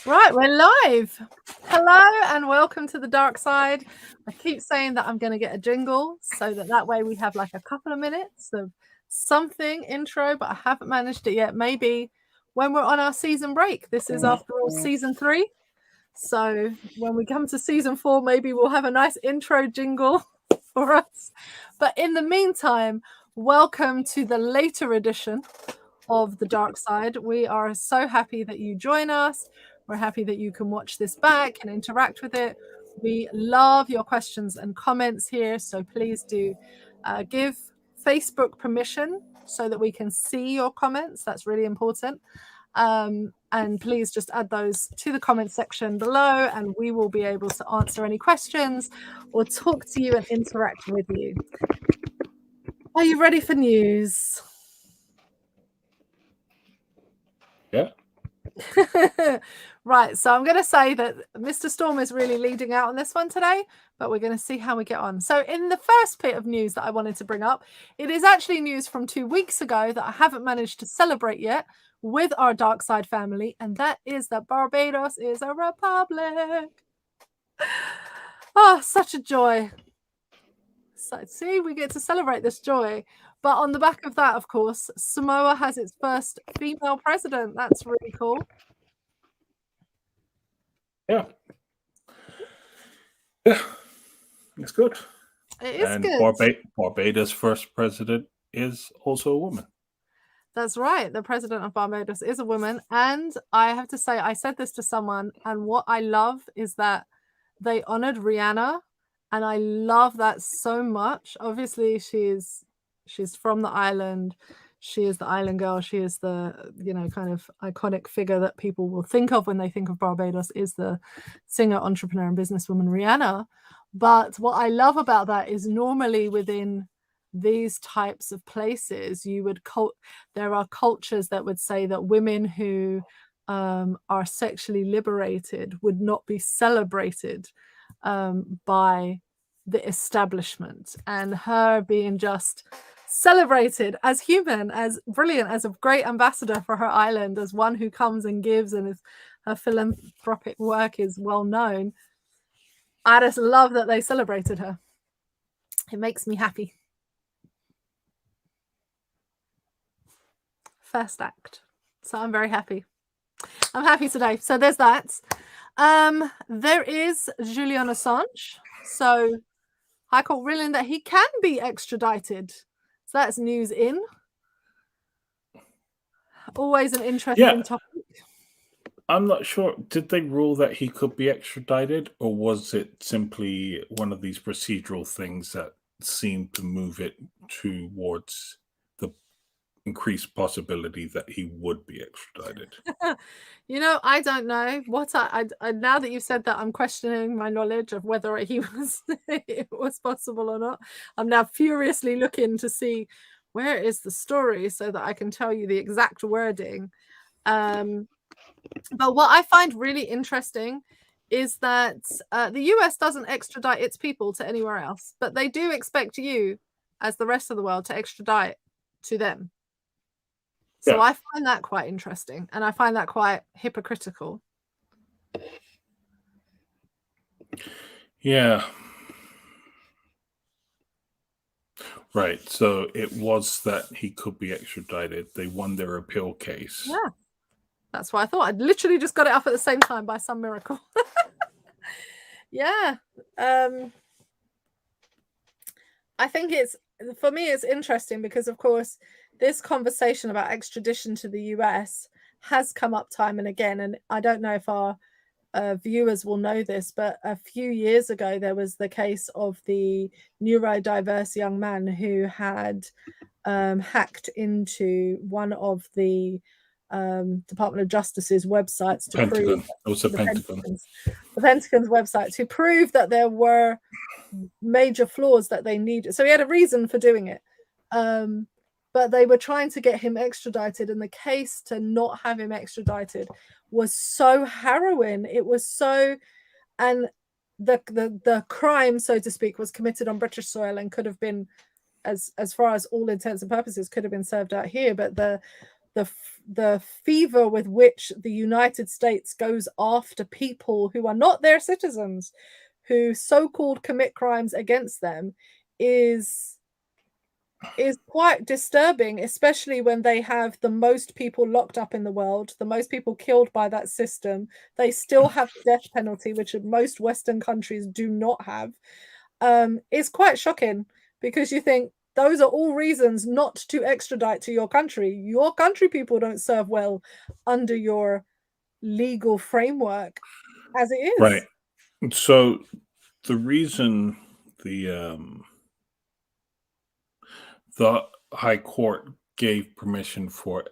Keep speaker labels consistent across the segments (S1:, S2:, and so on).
S1: Right, we're live. Hello and welcome to the dark side. I keep saying that I'm going to get a jingle so that way we have like a couple of minutes of something intro, but I haven't managed it yet. Maybe when we're on our season break. This is after all season 3. So when we come to season 4, maybe we'll have a nice intro jingle for us. But in the meantime, welcome to the later edition of the dark side. We are so happy that you join us. We're happy that you can watch this back and interact with it. We love your questions and comments here, so please do give Facebook permission so that we can see your comments. That's really important. And please just add those to the comment section below and we will be able to answer any questions or talk to you and interact with you. Are you ready for news?
S2: Yeah.
S1: Right, so I'm going to say that Mr. Storm is really leading out on this one today, but we're going to see how we get on. So in the first bit of news that I wanted to bring up, it is actually news from 2 weeks ago that I haven't managed to celebrate yet with our dark side family, and that is that Barbados is a republic. Oh, such a joy. So, see, we get to celebrate this joy. But on the back of that, of course, Samoa has its first female president. That's really cool.
S2: Yeah. Yeah. It's good.
S1: It is
S2: and
S1: good.
S2: Barbados' first president is also a woman.
S1: That's right. The president of Barbados is a woman. And I have to say, I said this to someone, and what I love is that they honored Rihanna. And I love that so much. Obviously, she's from the island. She is the island girl. She is the, kind of iconic figure that people will think of when they think of Barbados is the singer, entrepreneur, and businesswoman Rihanna. But what I love about that is normally within these types of places, there are cultures that would say that women who are sexually liberated would not be celebrated by the establishment, and her being just celebrated as human, as brilliant, as a great ambassador for her island, as one who comes and gives, and her philanthropic work is well known. I just love that they celebrated her. It makes me happy. First act. So I'm very happy. I'm happy today. So there's that. There is Julian Assange. So High Court ruling that he can be extradited. So that's news in. Always an interesting topic.
S2: I'm not sure. Did they rule that he could be extradited, or was it simply one of these procedural things that seemed to move it towards the increased possibility that he would be extradited?
S1: I don't know. What I now that you've said that, I'm questioning my knowledge of whether it was possible or not. I'm now furiously looking to see where is the story so that I can tell you the exact wording. But what I find really interesting is that the US doesn't extradite its people to anywhere else, but they do expect you, as the rest of the world, to extradite to them. So I find that quite interesting, and I find that quite hypocritical.
S2: Yeah. Right. So it was that he could be extradited. They won their appeal case.
S1: Yeah. That's what I thought. I'd literally just got it up at the same time by some miracle. Yeah. I think for me, it's interesting because, of course, this conversation about extradition to the US has come up time and again. And I don't know if our viewers will know this, but a few years ago, there was the case of the neurodiverse young man who had hacked into one of the Department of Justice's websites to prove
S2: it was the Pentagon's
S1: website to prove that there were major flaws that they needed. So he had a reason for doing it, but they were trying to get him extradited, and the case to not have him extradited was so harrowing. It was so, and the crime, so to speak, was committed on British soil and could have been, as far as all intents and purposes, could have been served out here. But the the fever with which the United States goes after people who are not their citizens, who so-called commit crimes against them, is quite disturbing, especially when they have the most people locked up in the world, the most people killed by that system. They still have the death penalty, which most Western countries do not have. It's quite shocking, because you think those are all reasons not to extradite to your country. Your country people don't serve well under your legal framework as it is.
S2: Right. So the reason the High Court gave permission for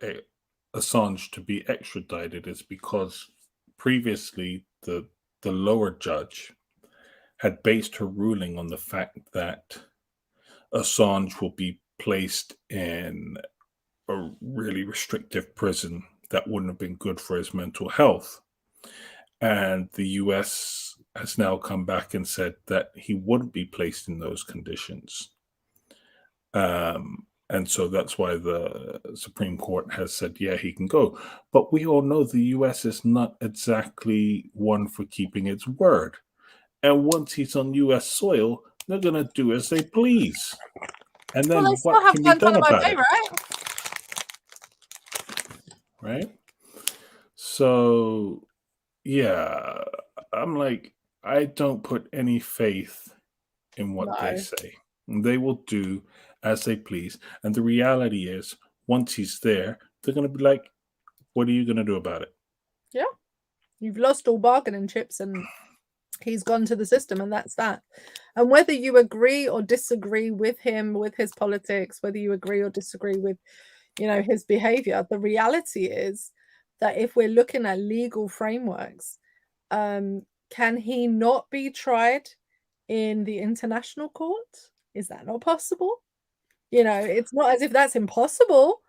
S2: Assange to be extradited is because previously the lower judge had based her ruling on the fact that Assange will be placed in a really restrictive prison that wouldn't have been good for his mental health. And the US has now come back and said that he wouldn't be placed in those conditions. And so that's why the Supreme Court has said, yeah, he can go. But we all know the US is not exactly one for keeping its word. And once he's on US soil, they're going to do as they please. And then
S1: Well, they
S2: what
S1: still have
S2: can be done about
S1: Bay,
S2: it?
S1: right?
S2: Right? So, yeah, I'm like, I don't put any faith in what they say. They will do as they please. And the reality is, once he's there, they're going to be like, what are you going to do about it?
S1: Yeah. You've lost all bargaining chips, and he's gone to the system, and that's that. And whether you agree or disagree with him, with his politics, whether you agree or disagree with, his behavior, the reality is that if we're looking at legal frameworks, can he not be tried in the international court? Is that not possible? It's not as if that's impossible.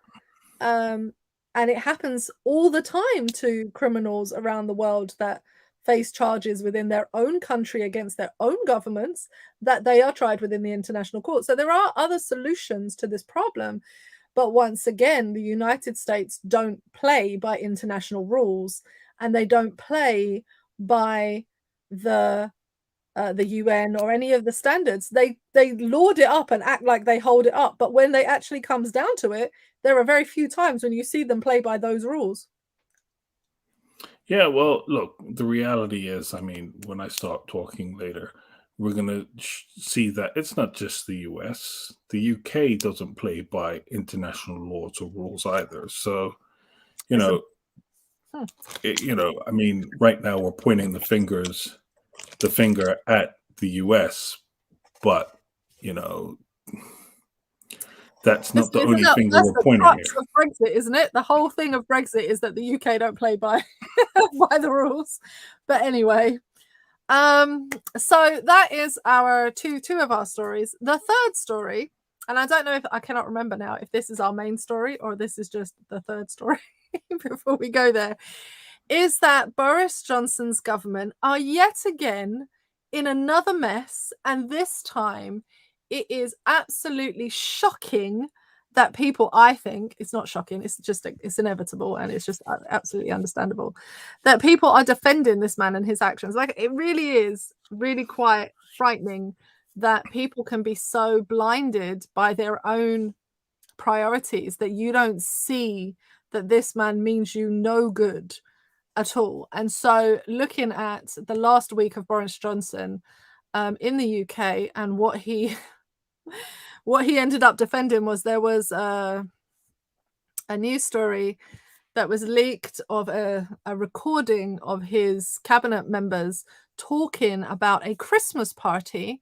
S1: And it happens all the time to criminals around the world that face charges within their own country against their own governments, that they are tried within the international court. So there are other solutions to this problem. But once again, the United States don't play by international rules, and they don't play by the UN or any of the standards. They laud it up and act like they hold it up, but when they actually comes down to it, there are very few times when you see them play by those rules.
S2: Yeah, well, look, the reality is, I mean, when I start talking later, we're going to see that it's not just the US. The UK doesn't play by international laws or rules either. So, I mean, right now we're pointing the finger at the US, but, that's not the only finger we're pointing here.
S1: Of Brexit, isn't it? The whole thing of Brexit is that the UK don't play by by the rules. But anyway, so that is our two of our stories. The third story, and I don't know if I cannot remember now if this is our main story or this is just the third story before we go there, is that Boris Johnson's government are yet again in another mess, and this time it is absolutely shocking that people, I think, it's not shocking, it's just, it's inevitable, and it's just absolutely understandable that people are defending this man and his actions. Like, it really is really quite frightening that people can be so blinded by their own priorities that you don't see that this man means you no good at all. And so looking at the last week of Boris Johnson in the UK, and what he ended up defending was, there was a news story that was leaked of a recording of his cabinet members talking about a Christmas party.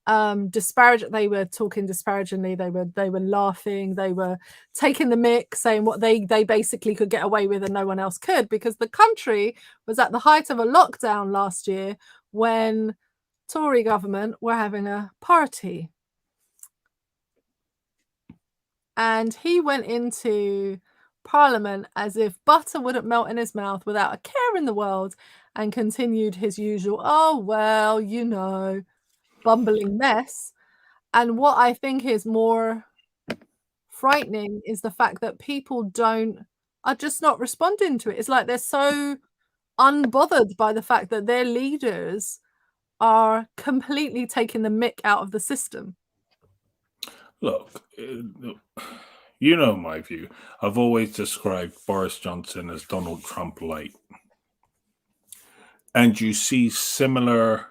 S1: They were talking disparagingly, they were laughing, they were taking the mick, saying what they basically could get away with and no one else could, because the country was at the height of a lockdown last year when Tory government were having a party. And he went into Parliament as if butter wouldn't melt in his mouth, without a care in the world, and continued his usual, oh, well, bumbling mess. And what I think is more frightening is the fact that people don't are just not responding to it. It's like they're so unbothered by the fact that their leaders are completely taking the mick out of the system.
S2: Look, you know my view. I've always described Boris Johnson as Donald Trump light. And you see similar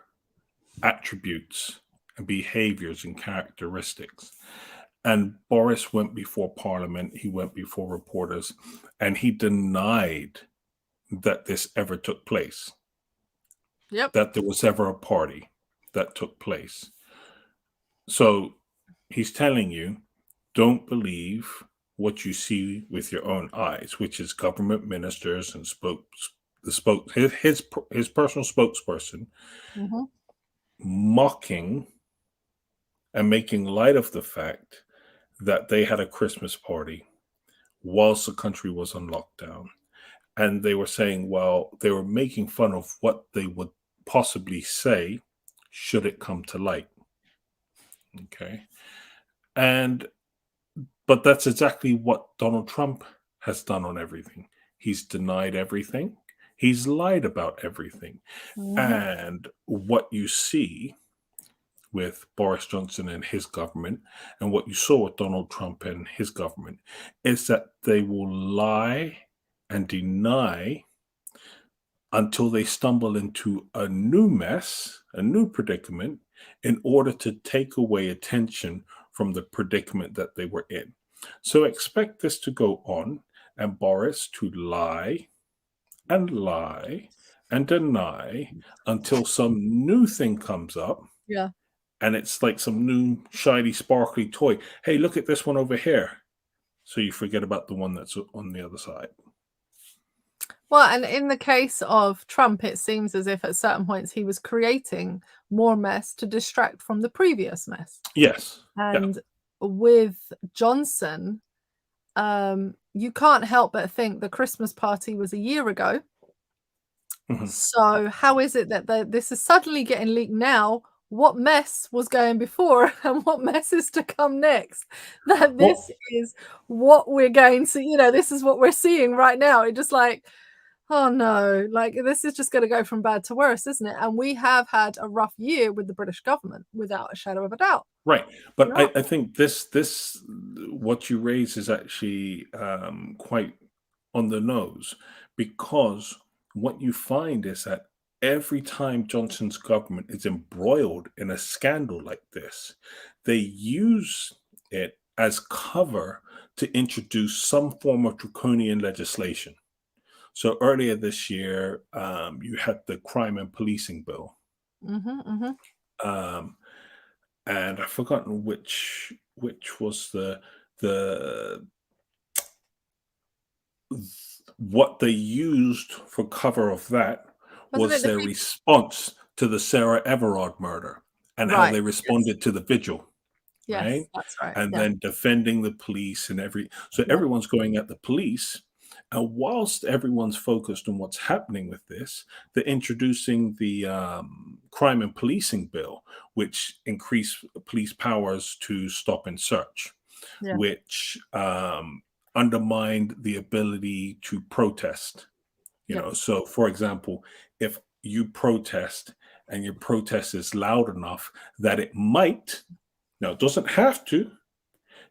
S2: attributes and behaviors and characteristics. And Boris went before Parliament, he went before reporters, and he denied that this ever took place.
S1: Yep.
S2: That there was ever a party that took place. So he's telling you, don't believe what you see with your own eyes, which is government ministers and his personal spokesperson mocking and making light of the fact that they had a Christmas party whilst the country was on lockdown. And they were saying, well, they were making fun of what they would possibly say should it come to light. Okay. But that's exactly what Donald Trump has done on everything. He's denied everything. He's lied about everything. And what you see with Boris Johnson and his government, and what you saw with Donald Trump and his government, is that they will lie and deny until they stumble into a new mess, a new predicament, in order to take away attention from the predicament that they were in. So expect this to go on, and Boris to lie and deny until some new thing comes up.
S1: Yeah.
S2: And it's like some new shiny, sparkly toy. Hey, look at this one over here. So you forget about the one that's on the other side.
S1: Well, and in the case of Trump, it seems as if at certain points he was creating more mess to distract from the previous mess.
S2: Yes.
S1: And with Johnson, you can't help but think the Christmas party was a year ago. So how is it that this is suddenly getting leaked now? What mess was going before and what mess is to come next? That this is what we're going to, this is what we're seeing right now. It just like, oh no, like this is just going to go from bad to worse, isn't it? And we have had a rough year with the British government, without a shadow of a doubt.
S2: Right. But I think this what you raise is actually quite on the nose, because what you find is that every time Johnson's government is embroiled in a scandal like this, they use it as cover to introduce some form of draconian legislation. So earlier this year, you had the crime and policing bill. And I've forgotten which was what they used for cover of that was their response to the Sarah Everard murder and how they responded to the vigil.
S1: Yes,
S2: right?
S1: That's right.
S2: And then defending the police and everyone's going at the police. And whilst everyone's focused on what's happening with this, they're introducing the crime and policing bill, which increased police powers to stop and search, which undermined the ability to protest. So for example, if you protest and your protest is loud enough that it might, now it doesn't have to,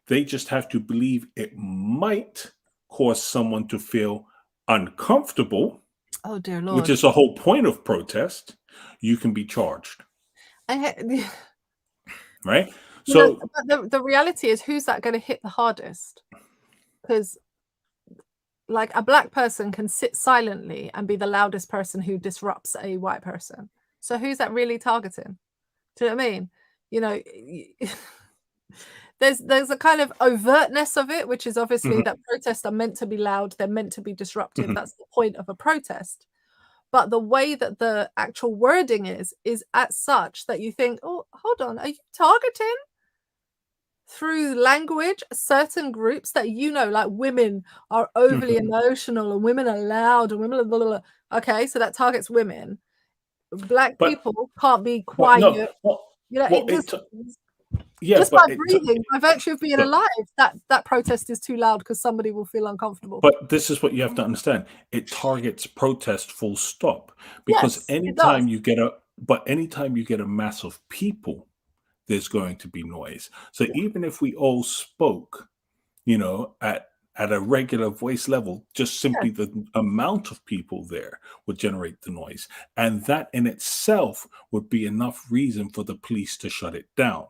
S2: they just have to believe it might cause someone to feel uncomfortable.
S1: Oh dear Lord.
S2: Which is the whole point of protest, you can be charged. Right? So
S1: but the reality is, who's that going to hit the hardest? Because like a black person can sit silently and be the loudest person who disrupts a white person. So who's that really targeting? Do you know what I mean? There's a kind of overtness of it, which is obviously that protests are meant to be loud, they're meant to be disruptive. That's the point of a protest. But the way that the actual wording is at such that you think, oh, hold on, are you targeting through language certain groups that like women are overly emotional and women are loud and women are blah, blah, blah. Okay, so that targets women. Black people can't be quiet.
S2: Yeah,
S1: Just
S2: but
S1: by breathing, by virtue of being alive, that protest is too loud because somebody will feel uncomfortable.
S2: But this is what you have to understand. It targets protest full stop. Because
S1: Yes, it does.
S2: anytime you get a mass of people, there's going to be noise. So even if we all spoke, at a regular voice level, just simply the amount of people there would generate the noise. And that in itself would be enough reason for the police to shut it down.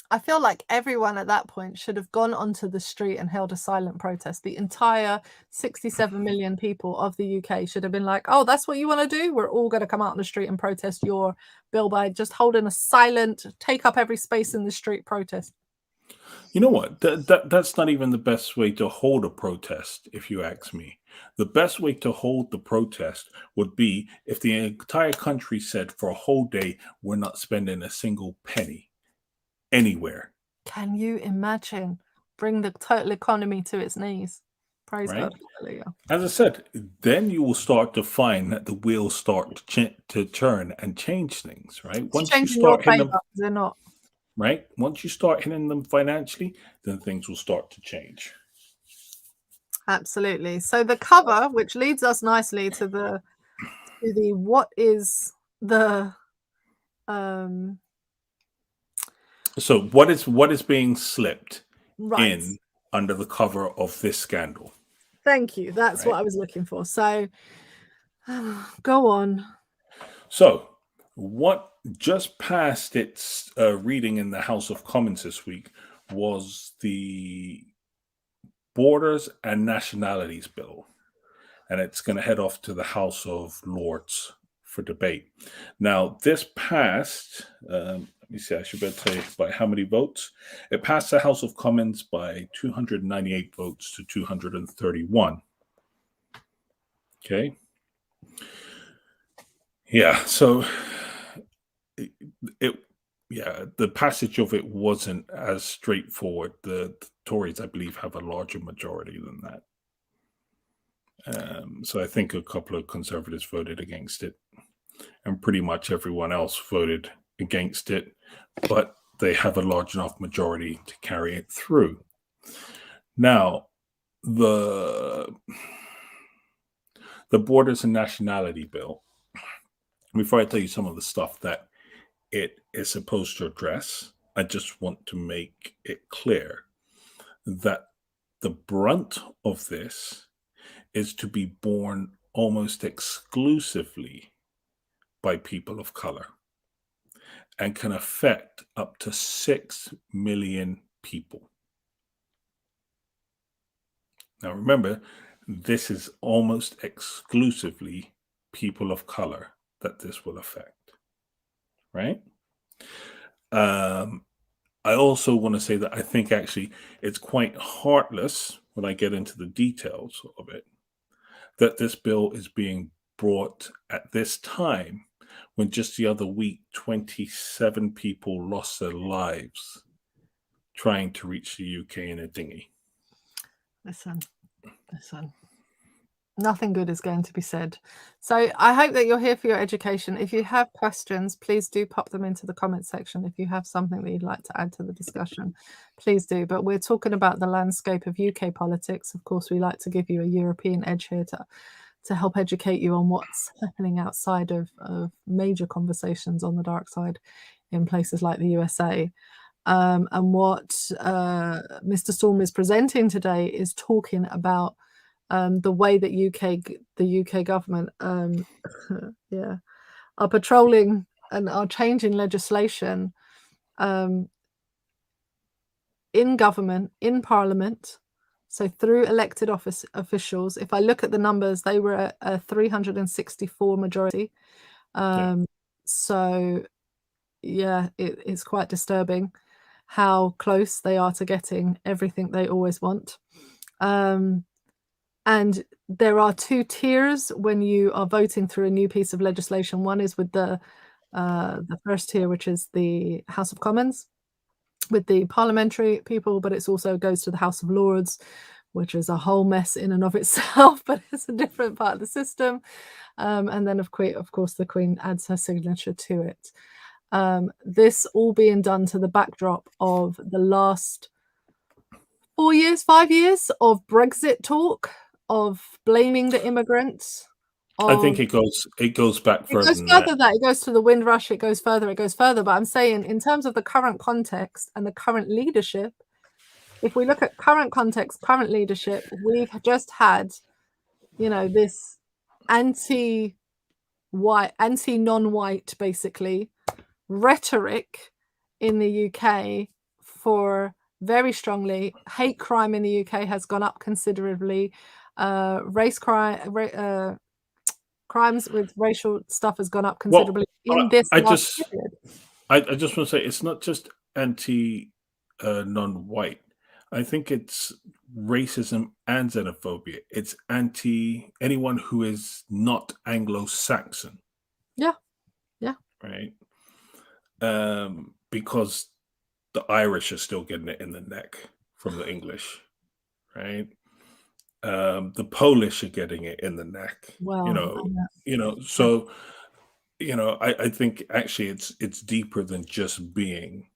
S1: I feel like everyone at that point should have gone onto the street and held a silent protest. The entire 67 million people of the UK should have been like, oh, that's what you want to do? We're all going to come out on the street and protest your bill by just holding a silent, take up every space in the street protest.
S2: You know what? That's not even the best way to hold a protest, if you ask me. The best way to hold the protest would be if the entire country said for a whole day, we're not spending a single penny anywhere.
S1: Can you imagine? Bring the total economy to its knees. Praise
S2: Right?
S1: God. Hallelujah.
S2: As I said, then you will start to find that the wheels start to turn and change things, right?
S1: It's
S2: Once you
S1: changing your
S2: start hitting them,
S1: favor, they're not.
S2: right? Once you start hitting them financially, then things will start to change.
S1: Absolutely. So the cover, which leads us nicely to the what is the
S2: So what is being slipped
S1: right.
S2: in under the cover of this scandal?
S1: Thank you. That's
S2: Right.
S1: what I was looking for. So go on.
S2: So what just passed its reading in the House of Commons this week was the Borders and Nationalities Bill. And it's going to head off to the House of Lords for debate. Now, this passed, let me see, I should better tell you by how many votes. It passed the House of Commons by 298 votes to 231. Okay. Yeah, so the passage of it wasn't as straightforward. The Tories, I believe, have a larger majority than that. So I think a couple of Conservatives voted against it, and pretty much everyone else voted against it, but they have a large enough majority to carry it through. Now, the Borders and Nationality Bill, before I tell you some of the stuff that it is supposed to address, I just want to make it clear that the brunt of this is to be borne almost exclusively by people of color and can affect up to 6 million people. Now, remember, this is almost exclusively people of color that this will affect, right? I also want to say that I think actually it's quite heartless when I get into the details of it, that this bill is being brought at this time when just the other week 27 people lost their lives trying to reach the UK in a dinghy.
S1: Listen. Nothing good is going to be said. So I hope that you're here for your education. If you have questions, please do pop them into the comment section. If you have something that you'd like to add to the discussion, please do. But we're talking about the landscape of UK politics. Of course, we like to give you a European edge here to help educate you on what's happening outside of major conversations on the dark side in places like the USA. And what Mr. Storm is presenting today is talking about the way that the UK government are patrolling and are changing legislation in government, in parliament, so through elected officials. If I look at the numbers, they were a 364 majority. So yeah, it's quite disturbing how close they are to getting everything they always want. And there are two tiers when you are voting through a new piece of legislation. One is with the first tier, which is the House of Commons, with the parliamentary people, but it also goes to the House of Lords, which is a whole mess in and of itself, but it's a different part of the system. And then, of course, the Queen adds her signature to it. This all being done to the backdrop of the last 4 years, 5 years of Brexit talk, of blaming the immigrants,
S2: I think
S1: of
S2: it goes back
S1: it
S2: further
S1: goes
S2: than
S1: further
S2: that.
S1: than that, it goes to the Windrush, it goes further, but I'm saying in terms of the current context and the current leadership, if we look at current context, current leadership, we've just had, you know, this anti-white, anti-non-white, basically, rhetoric in the UK for very strongly. Hate crime in the UK has gone up considerably. Race crime, crimes with racial stuff has gone up
S2: Well,
S1: considerably in this
S2: I
S1: last
S2: just
S1: period.
S2: I just want to say it's not just anti non-white. I think it's racism and xenophobia. It's anti anyone who is not Anglo-Saxon,
S1: Yeah, yeah,
S2: right? Because the Irish are still getting it in the neck from the English, right? The Polish are getting it in the neck, you
S1: well,
S2: know,
S1: yeah,
S2: so I think actually it's deeper than just being,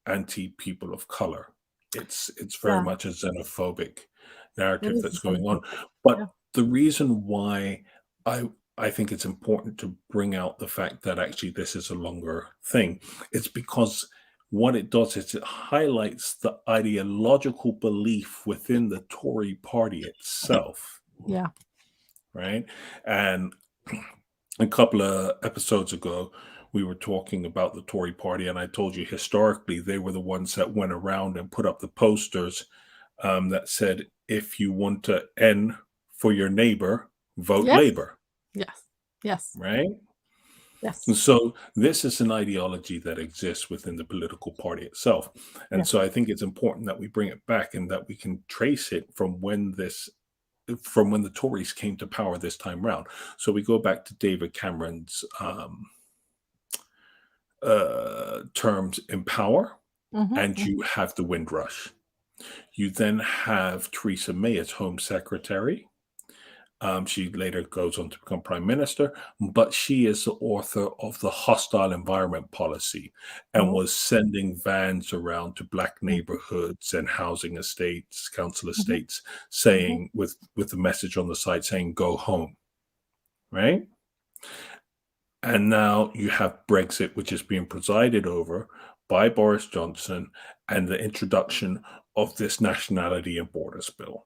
S2: anti people of color. It's very
S1: yeah,
S2: much a xenophobic
S1: it
S2: narrative
S1: is
S2: that's
S1: a
S2: going on.
S1: xenophobic, yeah,
S2: But the reason why I think it's important to bring out the fact that actually this is a longer thing, it's because what it does is it highlights the ideological belief within the Tory party itself,
S1: yeah,
S2: right? And a couple of episodes ago, we were talking about the Tory party, and I told you historically they were the ones that went around and put up the posters that said, if you want to N for your neighbor, vote
S1: yes,
S2: Labor,
S1: yes, yes,
S2: right? And
S1: yes,
S2: so this is an ideology that exists within the political party itself. And
S1: yeah,
S2: so I think it's important that we bring it back and that we can trace it from when the Tories came to power this time round. So we go back to David Cameron's terms in power,
S1: mhm,
S2: and you
S1: mhm,
S2: have the Windrush. You then have Theresa May as Home Secretary. She later goes on to become Prime Minister, but she is the author of the Hostile Environment Policy and
S1: oh,
S2: was sending vans around to Black
S1: mhm,
S2: neighborhoods and housing estates, council
S1: mhm,
S2: estates,
S1: mhm,
S2: saying, with the message on the side saying, go home, right? And now you have Brexit, which is being presided over by Boris Johnson, and the introduction of this nationality and borders bill.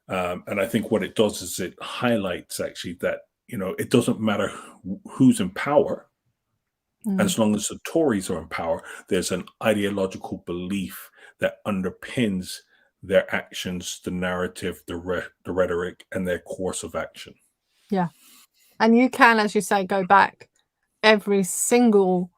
S2: And I think what it does is it highlights actually that, it doesn't matter who's in power,
S1: mm,
S2: as long as the Tories are in power, there's an ideological belief that underpins their actions, the narrative, the rhetoric, and their course of action.
S1: yeah. And you can, as you say, go back every single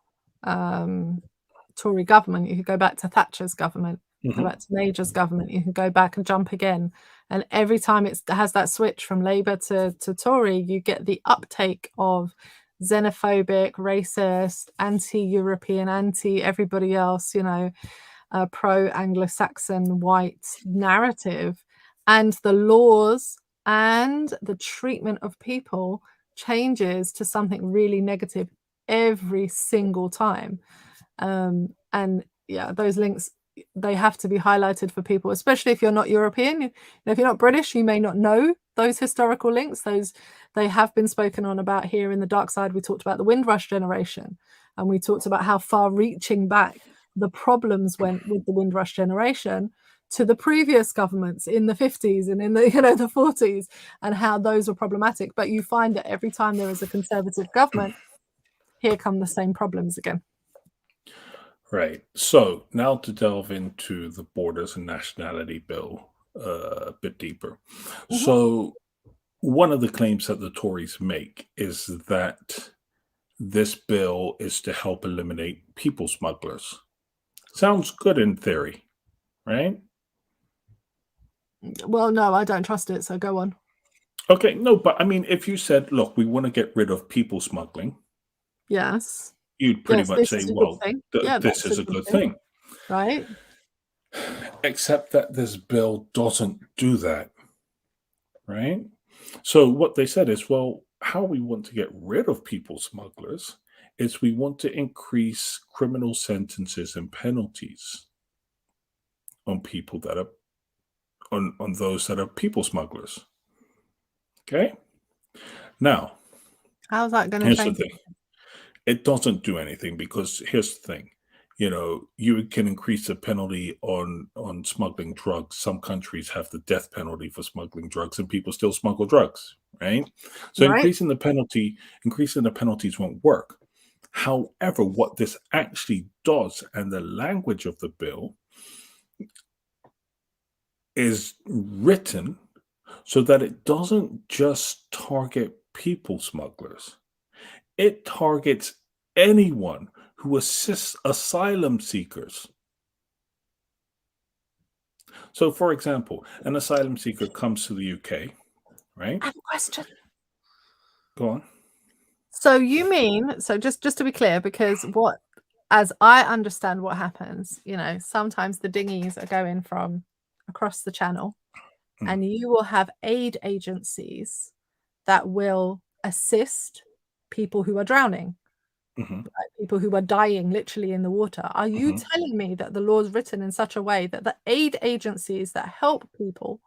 S1: Tory government. You could go back to Thatcher's government, go
S2: Mhm.
S1: back to Major's government. You can go back and jump again. And every time it has that switch from Labour to Tory, you get the uptake of xenophobic, racist, anti-European, anti-everybody else, pro-Anglo-Saxon white narrative, and the laws and the treatment of people changes to something really negative every single time. And yeah, those links, they have to be highlighted for people, especially if you're not European. If you're not British, you may not know those historical links. They have been spoken on about here in the Dark Side. We talked about the Windrush generation, and we talked about how far-reaching back the problems went with the Windrush generation to the previous governments in the 50s and in the the 40s, and how those were problematic. But you find that every time there is a Conservative government, here come the same problems again.
S2: Right. So now to delve into the Borders and Nationality Bill a bit deeper.
S1: Mhm.
S2: So one of the claims that the Tories make is that this bill is to help eliminate people smugglers. Sounds good in theory, right?
S1: Well, no, I don't trust it, so go on.
S2: Okay, no, but I mean, if you said, look, we want to get rid of people smuggling,
S1: Yes.
S2: you'd pretty
S1: Yes,
S2: much
S1: this
S2: say,
S1: is a good
S2: well,
S1: thing. Yeah,
S2: this
S1: that's a
S2: is a
S1: good
S2: good
S1: thing,
S2: thing.
S1: right?
S2: Except that this bill doesn't do that, right? So what they said is, well, how we want to get rid of people smugglers is we want to increase criminal sentences and penalties on people that are on those that are people smugglers. Okay? Now,
S1: How's that going to
S2: here's the
S1: change?
S2: thing. It doesn't do anything because here's the thing. You can increase the penalty on smuggling drugs. Some countries have the death penalty for smuggling drugs, and people still smuggle drugs, right? So
S1: Right?
S2: increasing the penalties won't work. However, what this actually does, and the language of the bill is written so that it doesn't just target people smugglers. It targets anyone who assists asylum seekers. So, for example, an asylum seeker comes to the UK, right?
S1: I have a question.
S2: Go on.
S1: So you mean, so just to be clear, because as I understand what happens, sometimes the dinghies are going from across the channel,
S2: Mm.
S1: and you will have aid agencies that will assist people who are drowning,
S2: Mhm,
S1: like people who are dying literally in the water. Are you
S2: mhm.
S1: telling me that the law is written in such a way that the aid agencies that help people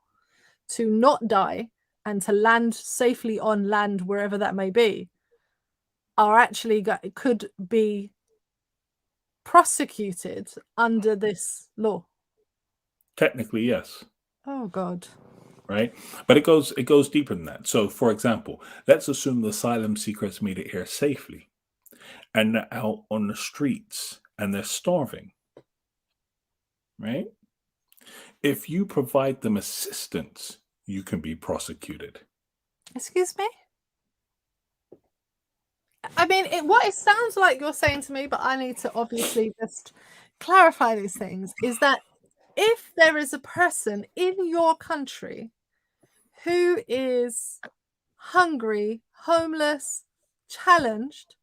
S1: to not die and to land safely on land, wherever that may be, are actually could be prosecuted under this law?
S2: Technically, yes,
S1: Oh God.
S2: right? But it goes deeper than that. So, for example, let's assume the asylum seeker has made it here safely, and they're out on the streets and they're starving, right? If you provide them assistance, you can be prosecuted.
S1: Excuse me? I mean, what it sounds like you're saying to me, but I need to obviously just clarify these things, is that if there is a person in your country who is hungry, homeless, challenged,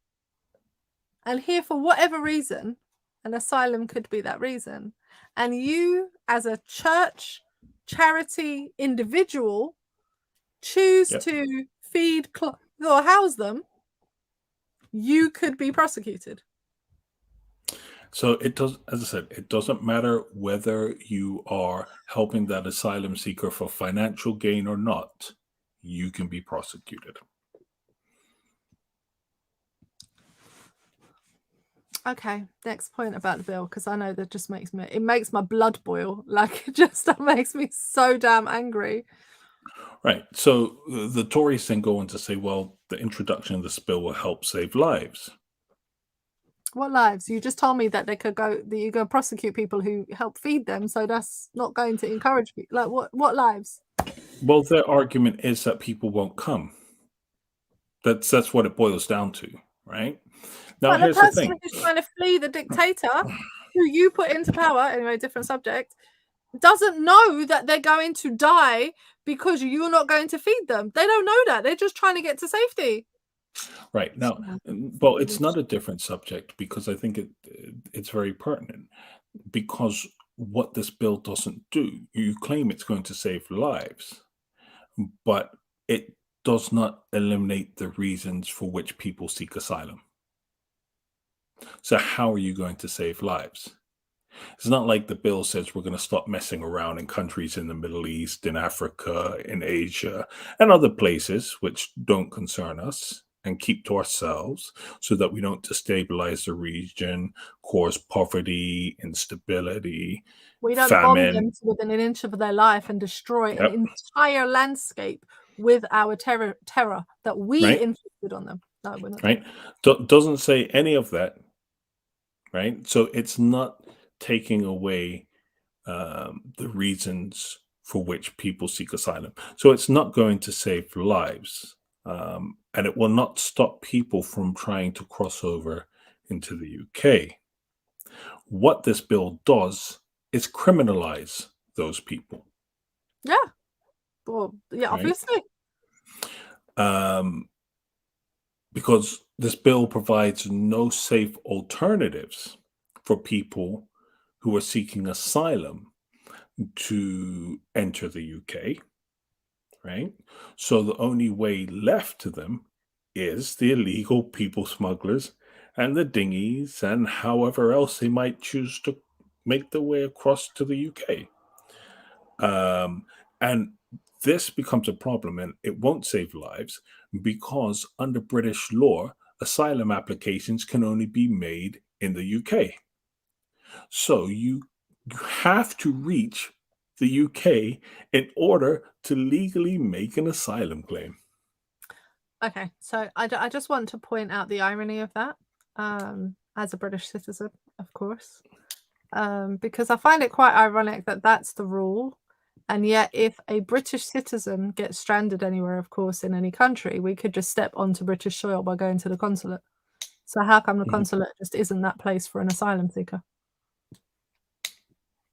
S1: and here for whatever reason, an asylum could be that reason, and you as a church, charity, individual choose
S2: Yep.
S1: to feed, clothe, or house them, you could be prosecuted.
S2: So it does, as I said, it doesn't matter whether you are helping that asylum seeker for financial gain or not, you can be prosecuted.
S1: Okay, next point about the bill, because I know that just makes my blood boil. Like, it just makes me so damn angry.
S2: Right. So the Tories then go on to say, well, the introduction of this bill will help save lives.
S1: What lives? You just told me that you go prosecute people who help feed them, so that's not going to encourage people. Like, what lives?
S2: Well, their argument is that people won't come. That's what it boils down to, right? Now,
S1: But the
S2: here's the
S1: person
S2: thing.
S1: who's trying to flee the dictator, who you put into power, anyway, different subject, doesn't know that they're going to die because you're not going to feed them. They don't know that. They're just trying to get to safety.
S2: Right now, well, it's not a different subject because I think it's very pertinent. Because what this bill doesn't do, you claim it's going to save lives, but it does not eliminate the reasons for which people seek asylum. So, how are you going to save lives? It's not like the bill says we're going to stop messing around in countries in the Middle East, in Africa, in Asia, and other places which don't concern us and keep to ourselves so that we don't destabilize the region, cause poverty, instability,
S1: We don't bomb them
S2: famine.
S1: to within an inch of their life and destroy an
S2: Yep.
S1: entire landscape with our terror that we
S2: Right.
S1: inflicted on them. No, we're not.
S2: Right. Doesn't say any of that. Right. So it's not taking away the reasons for which people seek asylum. So it's not going to save lives. And it will not stop people from trying to cross over into the UK. What this bill does is criminalize those people,
S1: Yeah. Well, yeah,
S2: right?
S1: obviously.
S2: Um, because this bill provides no safe alternatives for people who are seeking asylum to enter the UK, right? So the only way left to them is the illegal people smugglers and the dinghies and however else they might choose to make their way across to the UK. And this becomes a problem, and it won't save lives because under British law, asylum applications can only be made in the UK. So you have to reach the UK in order to legally make an asylum claim.
S1: Okay, so I just want to point out the irony of that, as a British citizen, of course, because I find it quite ironic that that's the rule. And yet, if a British citizen gets stranded anywhere, of course, in any country, we could just step onto British soil by going to the consulate. So how come the
S2: Mhm.
S1: consulate just isn't that place for an asylum seeker?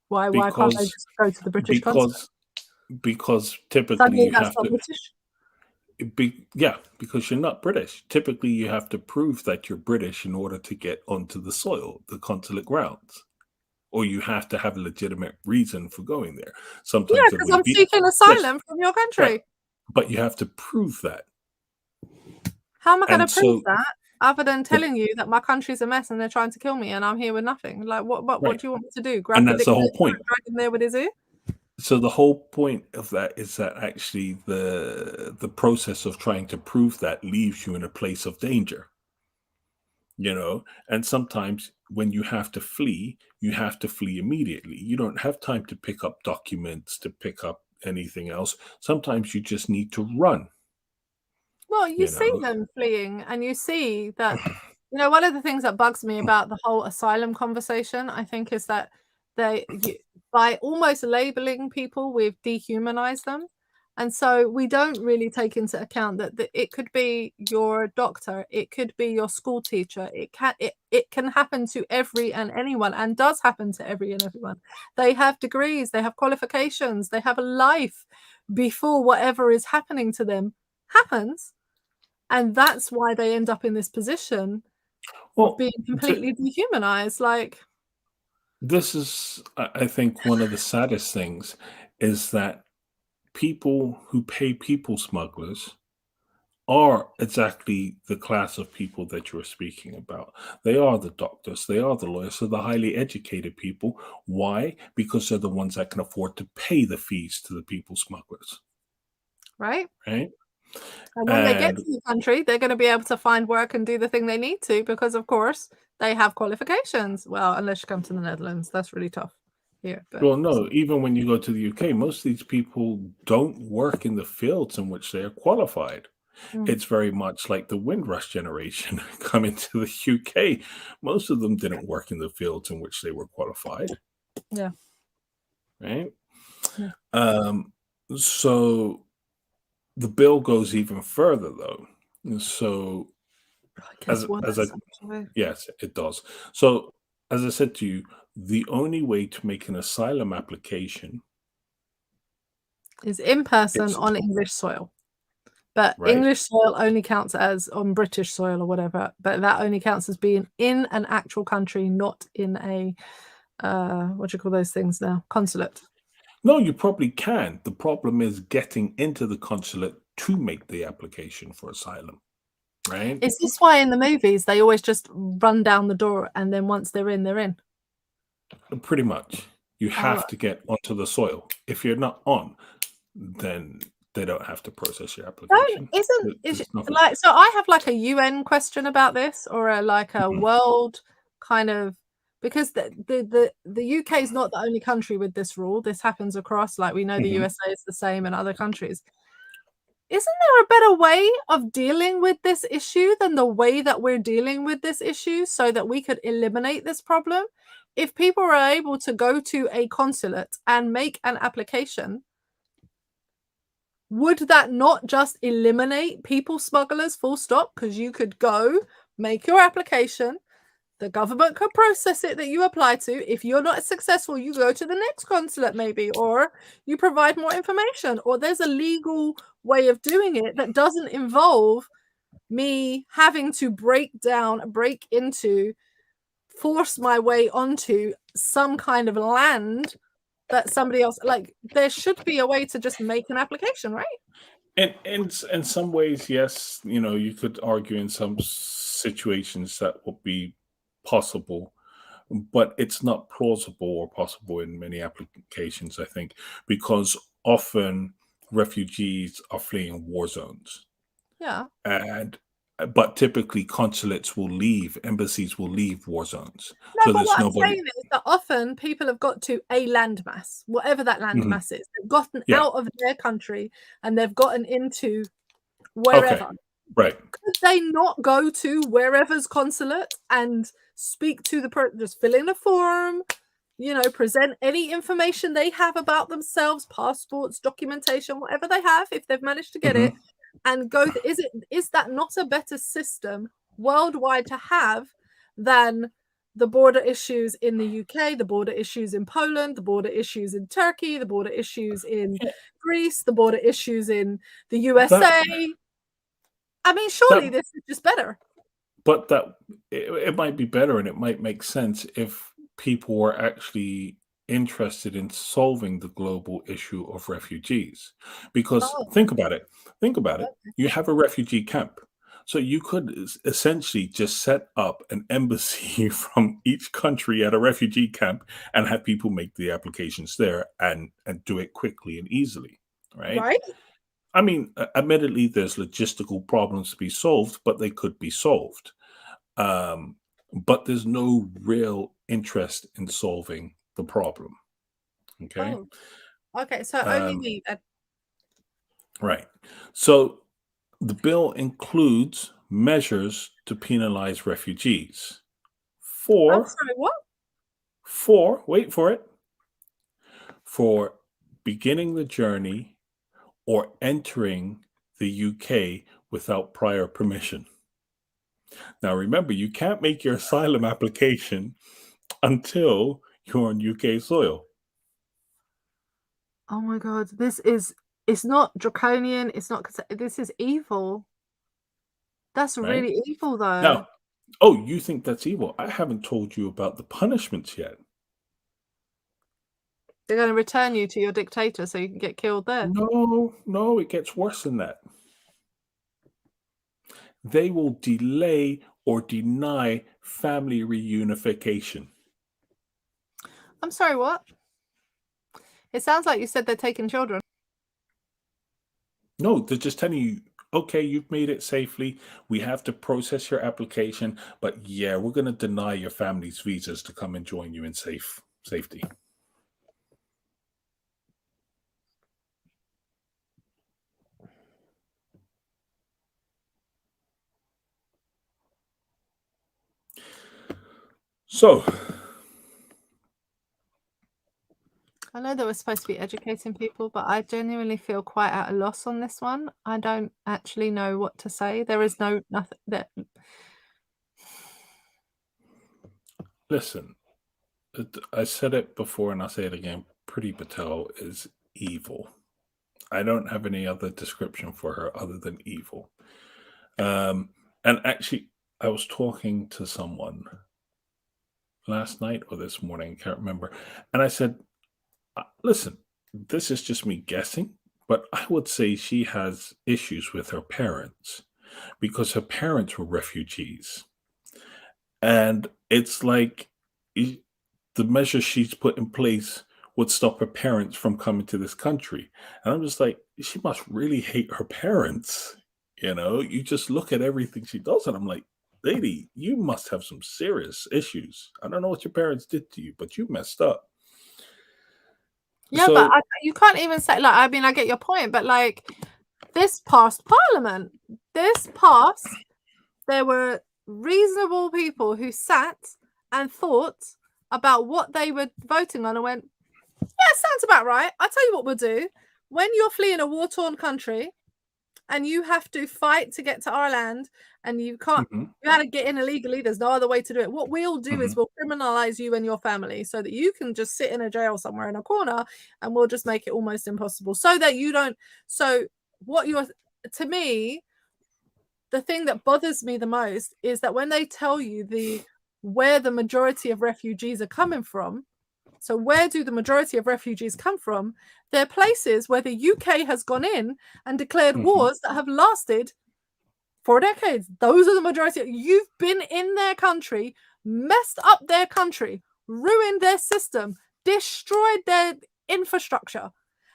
S1: Why can't they
S2: Because
S1: just go to the British consulate?
S2: because because typically
S1: Suddenly
S2: you
S1: that's
S2: have
S1: not
S2: to
S1: British?
S2: because you're not British. Typically you have to prove that you're British in order to get onto the soil, the consulate grounds. Or you have to have a legitimate reason for going there.
S1: Yeah,
S2: Sometimes there'll
S1: because
S2: be
S1: I'm seeking
S2: yes,
S1: asylum from your
S2: right,
S1: country.
S2: but you have to prove that.
S1: How am I gonna
S2: And
S1: prove
S2: so
S1: that other than
S2: the
S1: telling you that my country's a mess and they're trying to kill me and I'm here with nothing? Like, what
S2: right,
S1: do you want me to do? Grab
S2: and
S1: the
S2: that's the
S1: dictator
S2: whole
S1: and
S2: point.
S1: drag him there with his ear?
S2: So the whole point of that is that actually the process of trying to prove that leaves you in a place of danger, and sometimes when you have to flee immediately. You don't have time to pick up documents, to pick up anything else. Sometimes you just need to run,
S1: Well, you
S2: you
S1: see
S2: know.
S1: them fleeing and you see that one of the things that bugs me about the whole asylum conversation, I think, is that by almost labeling people, we've dehumanized them. And so we don't really take into account that it could be your doctor, it could be your school teacher, it can happen to every and anyone, and does happen to every and everyone. They have degrees, they have qualifications, they have a life before whatever is happening to them happens. And that's why they end up in this position of
S2: Well,
S1: being completely dehumanized, like
S2: this is, I think, one of the saddest things is that people who pay people smugglers are exactly the class of people that you're speaking about. They are the doctors, they are the lawyers, so the highly educated people. Why? Because they're the ones that can afford to pay the fees to the people smugglers,
S1: right?
S2: right?
S1: And when they get
S2: And
S1: to the country, they're gonna be able to find work and do the thing they need to because, of course, they have qualifications. Well, unless you come to the Netherlands, that's really tough here, but
S2: well, no, even when you go to the UK, most of these people don't work in the fields in which they are qualified.
S1: mm,
S2: It's very much like the Windrush generation coming to the UK. Most of them didn't work in the fields in which they were qualified,
S1: yeah,
S2: right?
S1: yeah.
S2: Um, so the bill goes even further, though. And so,
S1: I guess
S2: as I
S1: worse, actually.
S2: yes, it does. So, as I said to you, the only way to make an asylum application
S1: Is in person
S2: is
S1: on English soil. But
S2: right.
S1: English soil only counts as on British soil or whatever, but that only counts as being in an actual country, not in a, what do you call those things now? Consulate.
S2: No, you probably can. The problem is getting into the consulate to make the application for asylum, right?
S1: Is this why in the movies they always just run down the door and then once they're in, they're in?
S2: Pretty much. You
S1: Oh,
S2: have to get onto the soil. If you're not on, then they don't have to process your
S1: don't
S2: application.
S1: isn't is
S2: There's nothing.
S1: like so I have like a UN question about this or a
S2: Mhm,
S1: world kind of because the UK is not the only country with this rule. This happens across, like we know the
S2: mhm.
S1: USA is the same and other countries. Isn't there a better way of dealing with this issue than the way that we're dealing with this issue so that we could eliminate this problem? If people are able to go to a consulate and make an application, would that not just eliminate people smugglers full stop? Because you could go make your application, the government could process it that you apply to. If you're not successful, you go to the next consulate maybe, or you provide more information, or there's a legal way of doing it that doesn't involve me having to break into, force my way onto some kind of land that somebody else like there should be a way to just make an application, right?
S2: In some ways, yes, you could argue in some situations that will be possible, but it's not plausible or possible in many applications, I think, because often refugees are fleeing war zones.
S1: Yeah.
S2: And but typically consulates will leave, embassies will leave war zones.
S1: No,
S2: So
S1: but
S2: there's
S1: what I'm
S2: nobody.
S1: saying is that often people have got to a landmass, whatever that
S2: Mhm.
S1: landmass is. They've gotten
S2: Yeah.
S1: out of their country and they've gotten into
S2: Okay.
S1: wherever.
S2: Right.
S1: Could they not go to wherever's consulate and speak to the person, just fill in a form, present any information they have about themselves, passports, documentation, whatever they have, if they've managed to get it,
S2: Mhm.
S1: and go. Is that not a better system worldwide to have than the border issues in the UK, the border issues in Poland, the border issues in Turkey, the border issues in
S2: Yeah,
S1: Greece, the border issues in the
S2: that
S1: USA? I mean, surely
S2: that
S1: this is just better.
S2: but that it might be better and it might make sense if people were actually interested in solving the global issue of refugees. Because
S1: Oh,
S2: think about it,
S1: okay.
S2: you have a refugee camp. So you could essentially just set up an embassy from each country at a refugee camp and have people make the applications there and do it quickly and easily, right?
S1: Right?
S2: I mean, admittedly, there's logistical problems to be solved, but they could be solved. Um, but there's no real interest in solving the problem. Okay.
S1: Oh, okay. So only
S2: Um,
S1: me then.
S2: right. So the bill includes measures to penalize refugees
S1: I'm
S2: for,
S1: sorry, what?
S2: wait for it, for beginning the journey or entering the UK without prior permission. Now, remember, you can't make your asylum application until you're on UK soil,
S1: Oh my God. It's not draconian. It's not, this is evil. That's
S2: right?
S1: really evil though.
S2: Now, oh, you think that's evil? I haven't told you about the punishments yet.
S1: They're going to return you to your dictator so you can get killed there.
S2: No, no, it gets worse than that. They will delay or deny family reunification.
S1: I'm sorry, what? It sounds like you said they're taking children.
S2: No, they're just telling you, okay, you've made it safely. We have to process your application, but yeah, we're going to deny your family's visas to come and join you in safety. So,
S1: I know that we're supposed to be educating people, but I genuinely feel quite at a loss on this one. I don't actually know what to say. There is nothing that.
S2: listen, I said it before and I'll say it again. Pretty Patel is evil. I don't have any other description for her other than evil. And actually, I was talking to someone last night or this morning, can't remember. And I said, listen, this is just me guessing, but I would say she has issues with her parents because her parents were refugees. And it's like the measures she's put in place would stop her parents from coming to this country. And I'm just like, she must really hate her parents. You just look at everything she does, and I'm like, lady, you must have some serious issues. I don't know what your parents did to you, but you messed up.
S1: Yeah, but
S2: So,
S1: you can't even say, like, I mean, I get your point, but like, this passed Parliament. This passed. There were reasonable people who sat and thought about what they were voting on and went, yeah, sounds about right. I'll tell you what we'll do. When you're fleeing a war-torn country and you have to fight to get to our land and you got
S2: mhm,
S1: to get in illegally, there's no other way to do it. What we'll do is
S2: mhm.
S1: we'll criminalize you and your family so that you can just sit in a jail somewhere in a corner, and we'll just make it almost impossible so that you don't. So what you're, to me, the thing that bothers me the most is that when they tell you where the majority of refugees are coming from, So where do the majority of refugees come from? They're places where the UK has gone in and declared wars that have lasted for decades. Those are the majority. You've been in their country, messed up their country, ruined their system, destroyed their infrastructure,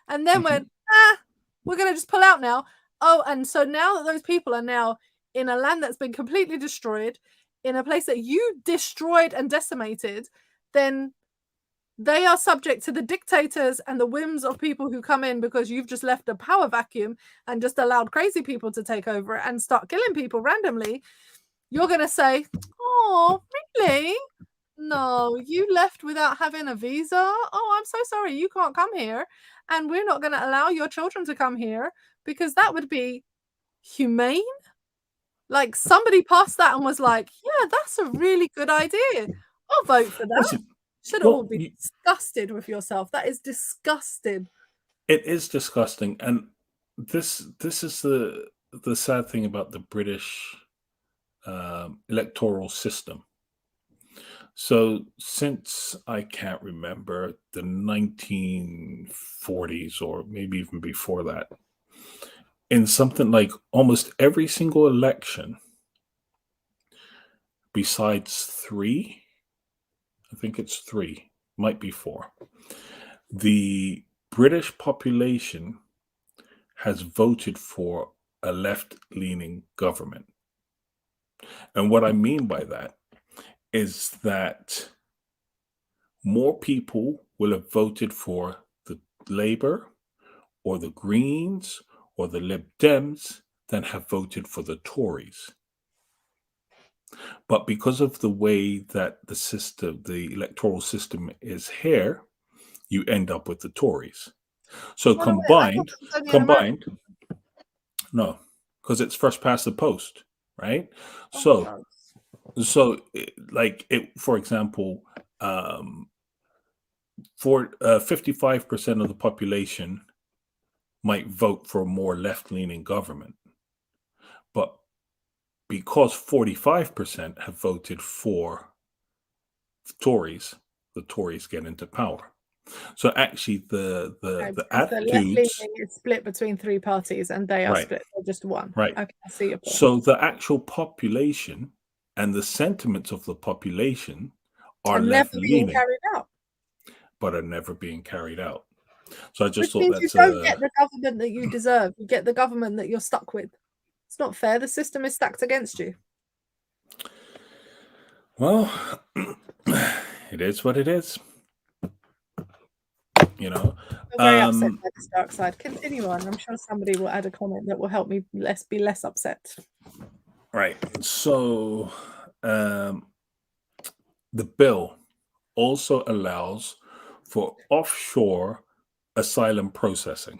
S1: and then went, we're going to just pull out now. Oh, and so now that those people are now in a land that's been completely destroyed, in a place that you destroyed and decimated, then they are subject to the dictators and the whims of people who come in because you've just left a power vacuum and just allowed crazy people to take over and start killing people randomly. You're going to say, oh, really? No, you left without having a visa? Oh, I'm so sorry. You can't come here. And we're not going to allow your children to come here because that would be humane. Like somebody passed that and was like, yeah, that's a really good idea. I'll vote for that.
S2: Listen,
S1: should all be disgusted with yourself. That is disgusting.
S2: It is disgusting. And this is the sad thing about the British electoral system. So since I can't remember the 1940s or maybe even before that, in something like almost every single election, besides 3, I think it's 3, might be 4, the British population has voted for a left-leaning government. And what I mean by that is that more people will have voted for the Labour or the Greens or the Lib Dems than have voted for the Tories. But because of the way that the electoral system is here, you end up with the Tories. So combined, no, because it's first past the post, right? So like for example, for 55% of the population might vote for a more left-leaning government, but because 45% have voted for the Tories get into power. So actually, the attitudes
S1: is split between 3 parties, and they are split for just one.
S2: Right.
S1: Okay, I see your point.
S2: So the actual population and the sentiments of the population are left-leaning, but are never being carried out. So I just thought that's
S1: you don't get the government that you deserve. You get the government that you're stuck with. It's not fair. The system is stacked against you.
S2: Well, it is what it is. You know,
S1: I'm very upset by this dark side. Continue on. I'm sure somebody will add a comment that will help me be less upset.
S2: Right. So the bill also allows for offshore asylum processing.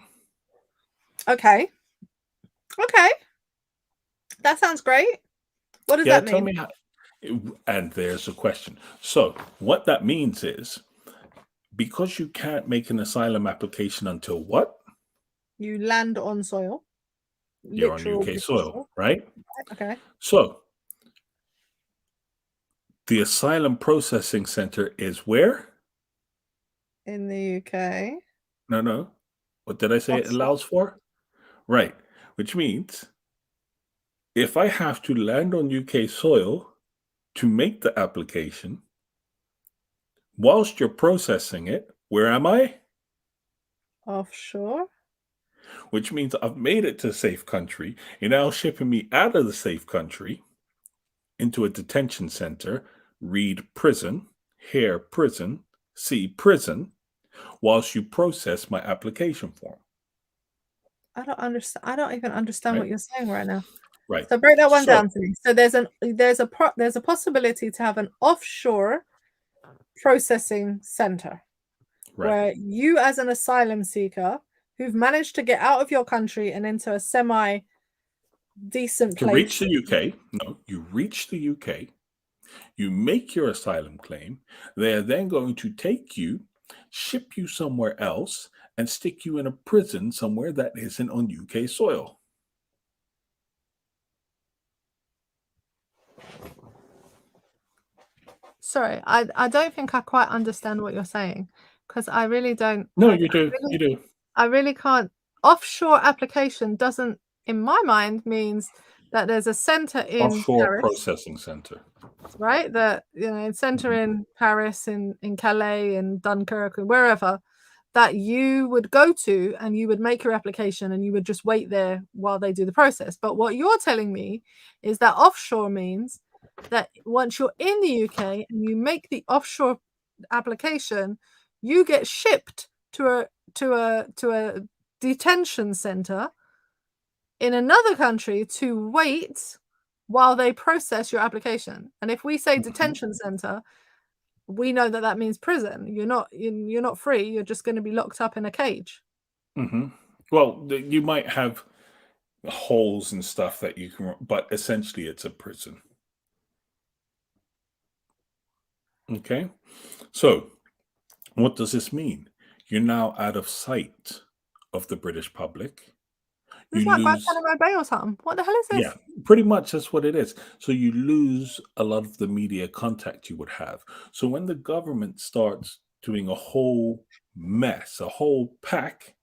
S1: Okay. That sounds great. What does that mean?
S2: Tell me how, and there's a question. So what that means is, because you can't make an asylum application until what?
S1: You land on soil.
S2: You're on UK soil, right?
S1: Okay.
S2: So the asylum processing center is where?
S1: In the UK.
S2: No. What did I say it allows for? Right. Which means if I have to land on UK soil to make the application, whilst you're processing it, where am I?
S1: Offshore.
S2: Which means I've made it to a safe country. You're now shipping me out of the safe country into a detention center, read prison, here prison, see prison, whilst you process my application form.
S1: I don't understand. I don't even understand what you're saying right now.
S2: Right.
S1: So break that one down to me. So there's a possibility to have an offshore processing center, where you, as an asylum seeker who've managed to get out of your country and into a semi-decent place.
S2: To reach the UK, you reach the UK, you make your asylum claim, they are then going to take you, ship you somewhere else, and stick you in a prison somewhere that isn't on UK soil.
S1: Sorry, I don't think I quite understand what you're saying, because I really don't.
S2: No, you do. You do.
S1: I really can't. Offshore application doesn't, in my mind, means that there's a center in
S2: Offshore
S1: Paris,
S2: processing center.
S1: right? That center in Paris, in Calais, in Dunkirk, and wherever, that you would go to and you would make your application and you would just wait there while they do the process. But what you're telling me is that offshore means that once you're in the UK and you make the offshore application, you get shipped to a detention center in another country to wait while they process your application. And if we say detention center, we know that means prison. You're not free. You're just going to be locked up in a cage.
S2: Well, you might have holes and stuff that you can, but essentially it's a prison. Okay, so what does this mean? You're now out of sight of the British public.
S1: It's like Guantanamo Bay or something. What the hell is this?
S2: Yeah, pretty much that's what it is. So you lose a lot of the media contact you would have. So when the government starts doing a whole mess, a whole pack,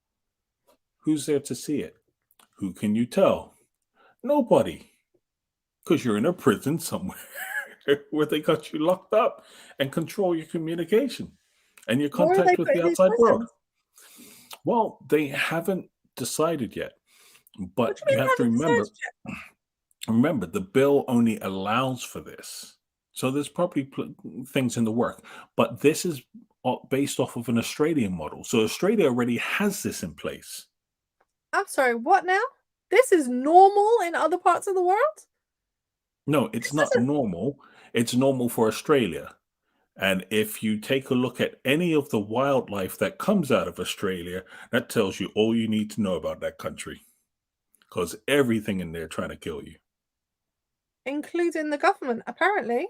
S2: who's there to see it? Who can you tell? Nobody. Because you're in a prison somewhere where they got you locked up and control your communication and your contact with the outside world. Well, they haven't decided yet. But you have to remember, the bill only allows for this. So there's probably things in the work. But this is based off of an Australian model. So Australia already has this in place.
S1: I'm sorry, what now? This is normal in other parts of the world?
S2: No, it's not normal. It's normal for Australia. And if you take a look at any of the wildlife that comes out of Australia, that tells you all you need to know about that country. Because everything in there trying to kill you.
S1: Including the government, apparently.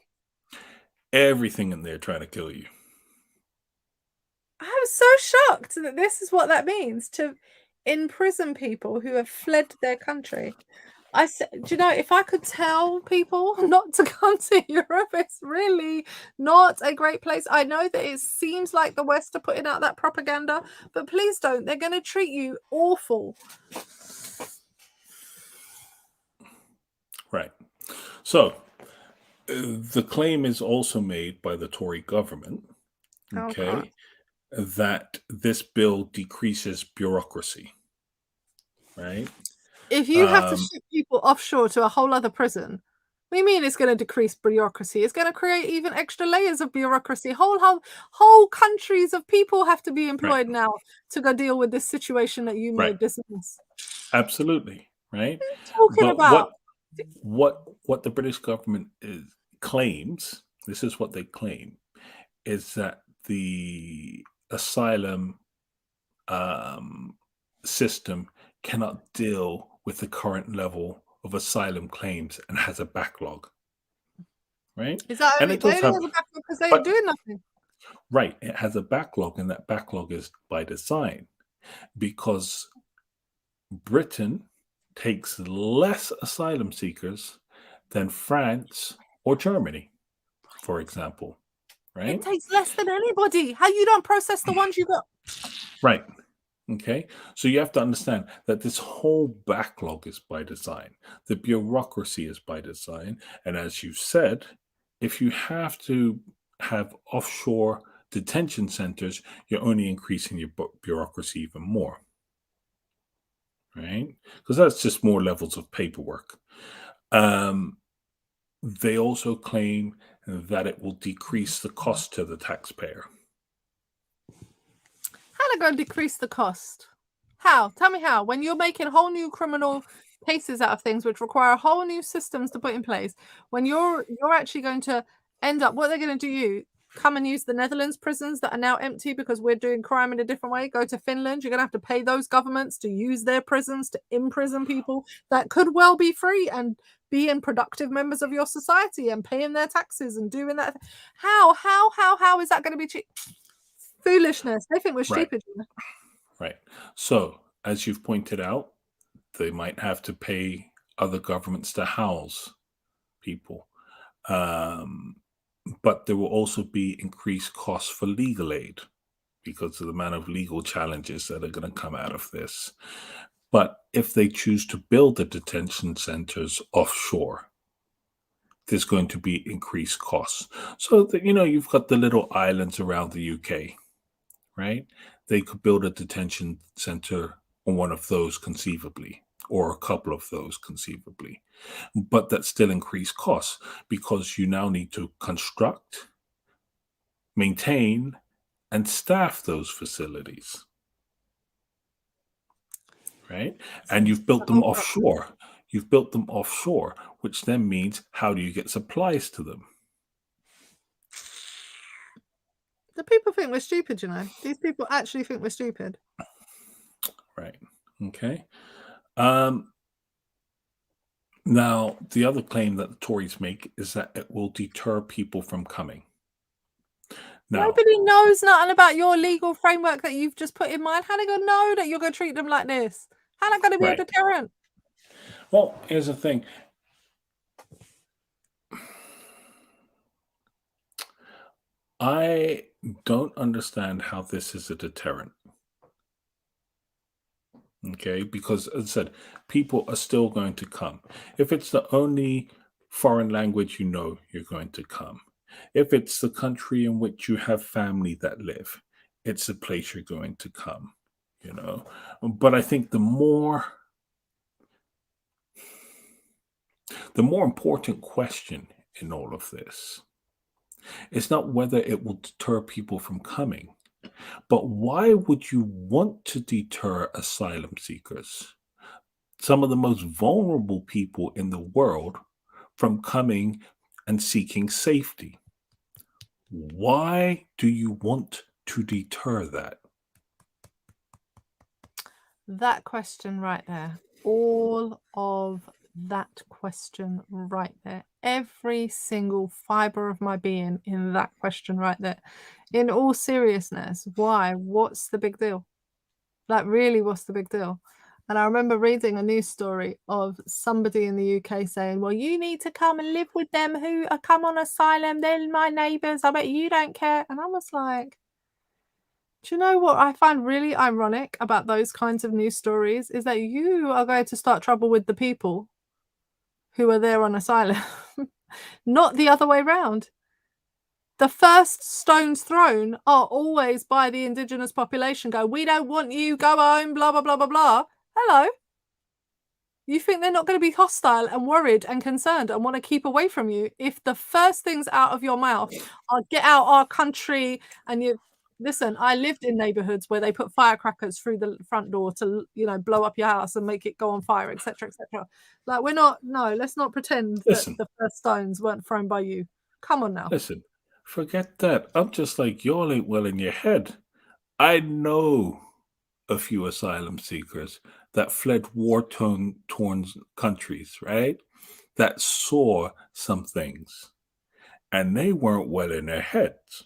S2: Everything in there trying to kill you.
S1: I'm so shocked that this is what that means, to imprison people who have fled their country. I said, do you know, if I could tell people not to come to Europe, it's really not a great place. I know that it seems like the West are putting out that propaganda, but please don't. They're going to treat you awful.
S2: Right. So the claim is also made by the Tory government, okay, that this bill decreases bureaucracy, right?
S1: If you have to ship people offshore to a whole other prison, what do you mean it's going to decrease bureaucracy? It's going to create even extra layers of bureaucracy. Whole countries of people have to be employed now to go deal with this situation that you made dismiss.
S2: Absolutely, right?
S1: What are you talking about?
S2: What the British government claims, this is what they claim, is that the asylum system cannot deal with the current level of asylum claims and has a backlog. Right?
S1: Is that only, they only have a backlog because they ain't doing nothing?
S2: Right. It has a backlog, and that backlog is by design because Britain takes less asylum seekers than France or Germany, for example. Right?
S1: It takes less than anybody. How you don't process the ones you got?
S2: Right. Okay. So you have to understand that this whole backlog is by design. The bureaucracy is by design. And as you said, if you have to have offshore detention centers, you're only increasing your bureaucracy even more. Right? Because that's just more levels of paperwork. They also claim that it will decrease the cost to the taxpayer.
S1: How are they going to decrease the cost? How? Tell me how. When you're making whole new criminal cases out of things which require whole new systems to put in place, when you're actually going to end up, what they're going to do, you come and use the Netherlands prisons that are now empty because we're doing crime in a different way. Go to Finland. You're going to have to pay those governments to use their prisons to imprison people that could well be free and being productive members of your society and paying their taxes and doing that. How is that going to be cheap? Foolishness. They think we're stupid.
S2: Right. So, as you've pointed out, they might have to pay other governments to house people. but there will also be increased costs for legal aid because of the amount of legal challenges that are going to come out of this. But if they choose to build the detention centers offshore, there's going to be increased costs. So that, you've got the little islands around the UK, right? They could build a detention center on one of those conceivably, or a couple of those conceivably. But that still increased costs because you now need to construct, maintain, and staff those facilities, right? And
S1: Seems
S2: you've built
S1: the
S2: them
S1: whole problem.
S2: offshore. You've built them offshore, which then means how do you get supplies to them?
S1: Do people think we're stupid, you know? These people actually think we're stupid.
S2: Right. Okay. Now, the other claim that the Tories make is that it will deter people from coming. Now,
S1: Nobody knows nothing about your legal framework that you've just put in mind. How are they going to know that you're going to treat them like this? How are they going to be a
S2: right.
S1: deterrent?
S2: Well, here's the thing. I don't understand how this is a deterrent. Okay, because as I said, people are still going to come. If it's the only foreign language you're going to come. If it's the country in which you have family that live, it's the place you're going to come, you know. But I think the more important question in all of this is not whether it will deter people from coming, but why would you want to deter asylum seekers, some of the most vulnerable people in the world, from coming and seeking safety? Why do you want to deter that?
S1: That question right there. All of that question right there. Every single fiber of my being in that question right there. In all seriousness, why? What's the big deal? Like, really, what's the big deal? And I remember reading a news story of somebody in the UK saying, well, you need to come and live with them who are come on asylum. They're my neighbours. I bet you don't care. And I was like, do you know what I find really ironic about those kinds of news stories is that you are going to start trouble with the people who are there on asylum, not the other way round. The first stones thrown are always by the indigenous population. Go, we don't want you, go home, blah, blah, blah, blah, blah. Hello. You think they're not going to be hostile and worried and concerned and want to keep away from you if the first things out of your mouth are get out our country and you listen, I lived in neighborhoods where they put firecrackers through the front door to, blow up your house and make it go on fire, etc., etc. Like, let's not pretend that
S2: Listen,
S1: the first stones weren't thrown by you. Come on now.
S2: listen, forget that. I'm just like, y'all ain't well in your head. I know a few asylum seekers that fled war-torn countries, right? That saw some things and they weren't well in their heads.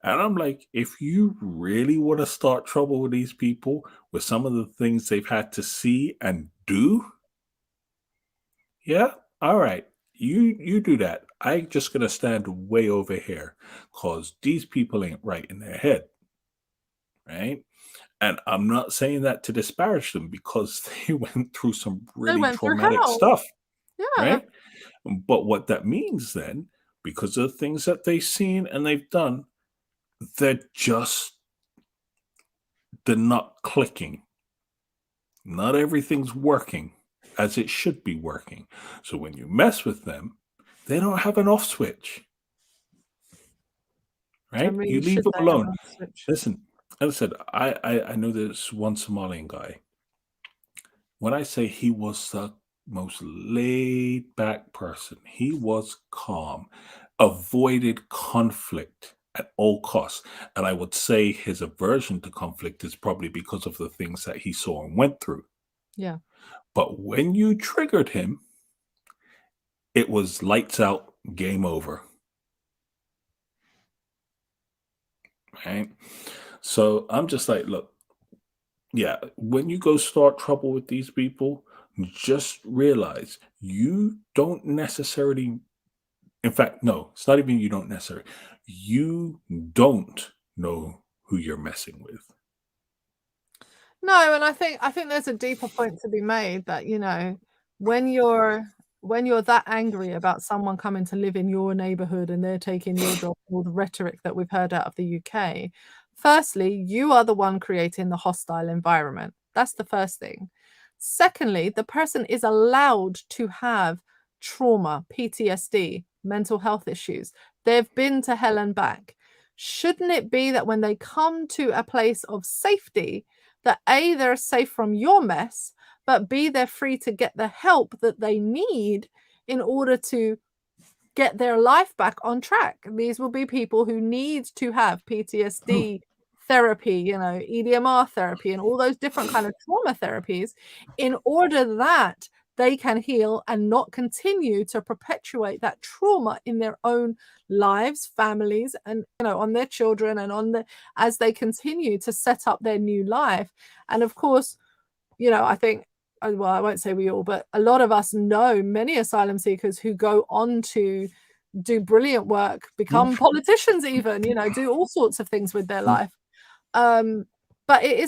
S2: And I'm like, if you really want to start trouble with these people with some of the things they've had to see and do, yeah, all right. You do that. I just gonna stand way over here because these people ain't right in their head, right? And I'm not saying that to disparage them because they went through some
S1: They
S2: really
S1: went through
S2: traumatic
S1: hell.
S2: stuff,
S1: Yeah.
S2: right? But what that means then, because of the things that they've seen and they've done, they're not clicking. Not everything's working as it should be working. So when you mess with them, they don't have an off switch,
S1: I
S2: right? You
S1: mean,
S2: leave
S1: should
S2: them
S1: they have
S2: alone.
S1: a switch?
S2: Listen, as I said, I know there's one Somalian guy. When I say he was the most laid back person, he was calm, avoided conflict at all costs. And I would say his aversion to conflict is probably because of the things that he saw and went through.
S1: Yeah.
S2: But when you triggered him, it was lights out, game over. Right? So I'm just like, look, yeah, when you go start trouble with these people, just realize you don't necessarily In fact, no, it's not even you don't necessarily. You don't know who you're messing with.
S1: No, and I think there's a deeper point to be made that, when you're when you're that angry about someone coming to live in your neighborhood and they're taking your job, all the rhetoric that we've heard out of the UK, firstly, you are the one creating the hostile environment. That's the first thing. Secondly, the person is allowed to have trauma, PTSD, mental health issues. They've been to hell and back. Shouldn't it be that when they come to a place of safety, that A, they're safe from your mess, but B, they're free to get the help that they need in order to get their life back on track? These will be people who need to have PTSD therapy, EDMR therapy, and all those different kind of trauma therapies in order that they can heal and not continue to perpetuate that trauma in their own lives, families, and on their children and as they continue to set up their new life. And of course, I think, well, I won't say we all, but a lot of us know many asylum seekers who go on to do brilliant work, become politicians even, do all sorts of things with their life. But it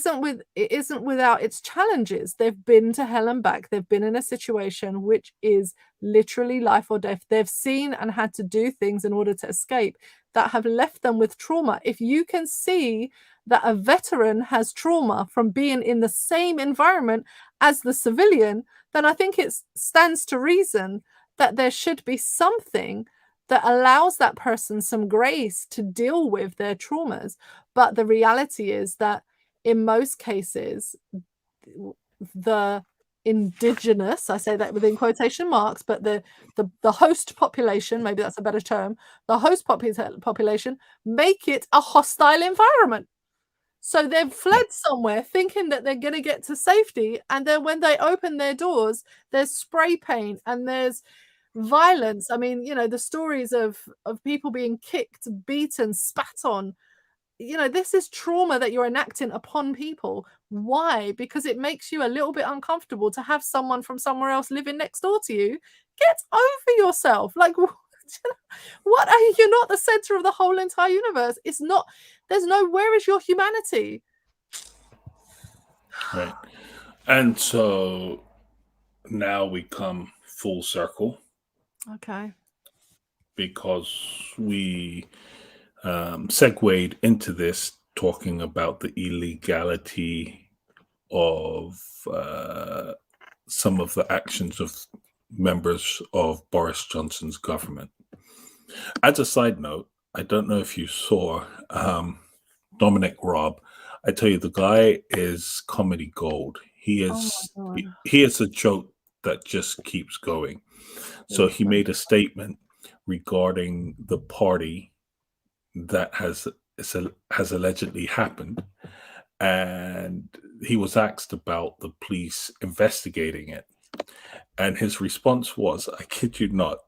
S1: isn't without its challenges. They've been to hell and back. They've been in a situation which is literally life or death. They've seen and had to do things in order to escape that have left them with trauma. If you can see that a veteran has trauma from being in the same environment as the civilian, then I think it stands to reason that there should be something that allows that person some grace to deal with their traumas. But the reality is that in most cases, the indigenous, I say that within quotation marks, but the host population, maybe that's a better term, the host population make it a hostile environment. So they've fled somewhere thinking that they're going to get to safety, and then when they open their doors, there's spray paint and there's violence. I mean, the stories of people being kicked, beaten, spat on. This is trauma that you're enacting upon people. Why? Because it makes you a little bit uncomfortable to have someone from somewhere else living next door to you. Get over yourself. Like, what are you? You're not the center of the whole entire universe. It's not. Where is your humanity?
S2: Right. And so now we come full circle.
S1: Okay.
S2: Because we segued into this talking about the illegality of some of the actions of members of Boris Johnson's government. As a side note, I don't know if you saw Dominic Raab. I tell you, the guy is comedy gold. He is he is a joke that just keeps going. So he made a statement regarding the party that has allegedly happened, and he was asked about the police investigating it, and his response was, I kid you not,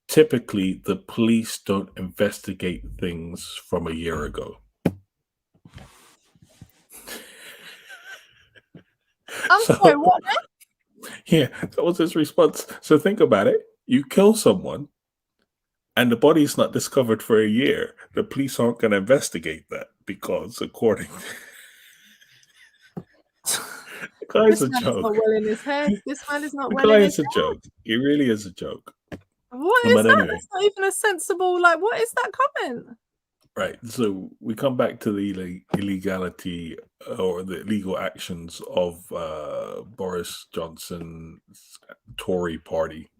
S2: typically the police don't investigate things from a year ago.
S1: I'm sorry, what?
S2: Yeah, that was his response. So think about it. You kill someone and the body's not discovered for a year. The police aren't going to investigate that because, according the guy's a joke.
S1: Not well in his head. This man is not
S2: the
S1: well
S2: guy
S1: in
S2: is
S1: his
S2: a joke. He really is a joke.
S1: What is
S2: But
S1: that?
S2: anyway.
S1: That's not even a sensible, what is that comment?
S2: Right. So we come back to the illegality or the illegal actions of Boris Johnson's Tory party.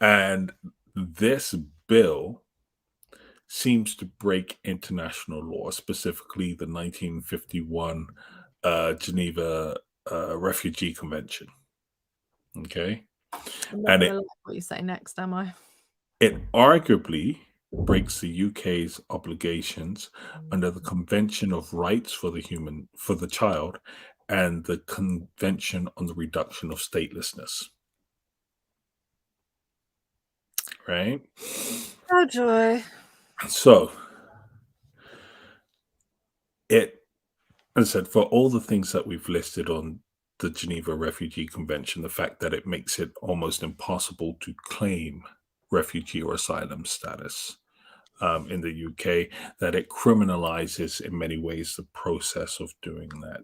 S2: And this bill seems to break international law, specifically the 1951 Geneva Refugee Convention. Okay.
S1: I'm not gonna like what you say next, am I?
S2: It arguably breaks the UK's obligations under the Convention of Rights for the Child and the Convention on the Reduction of Statelessness. Right?
S1: Oh joy.
S2: So as I said, for all the things that we've listed on the Geneva Refugee Convention, the fact that it makes it almost impossible to claim refugee or asylum status in the UK, that it criminalizes in many ways the process of doing that.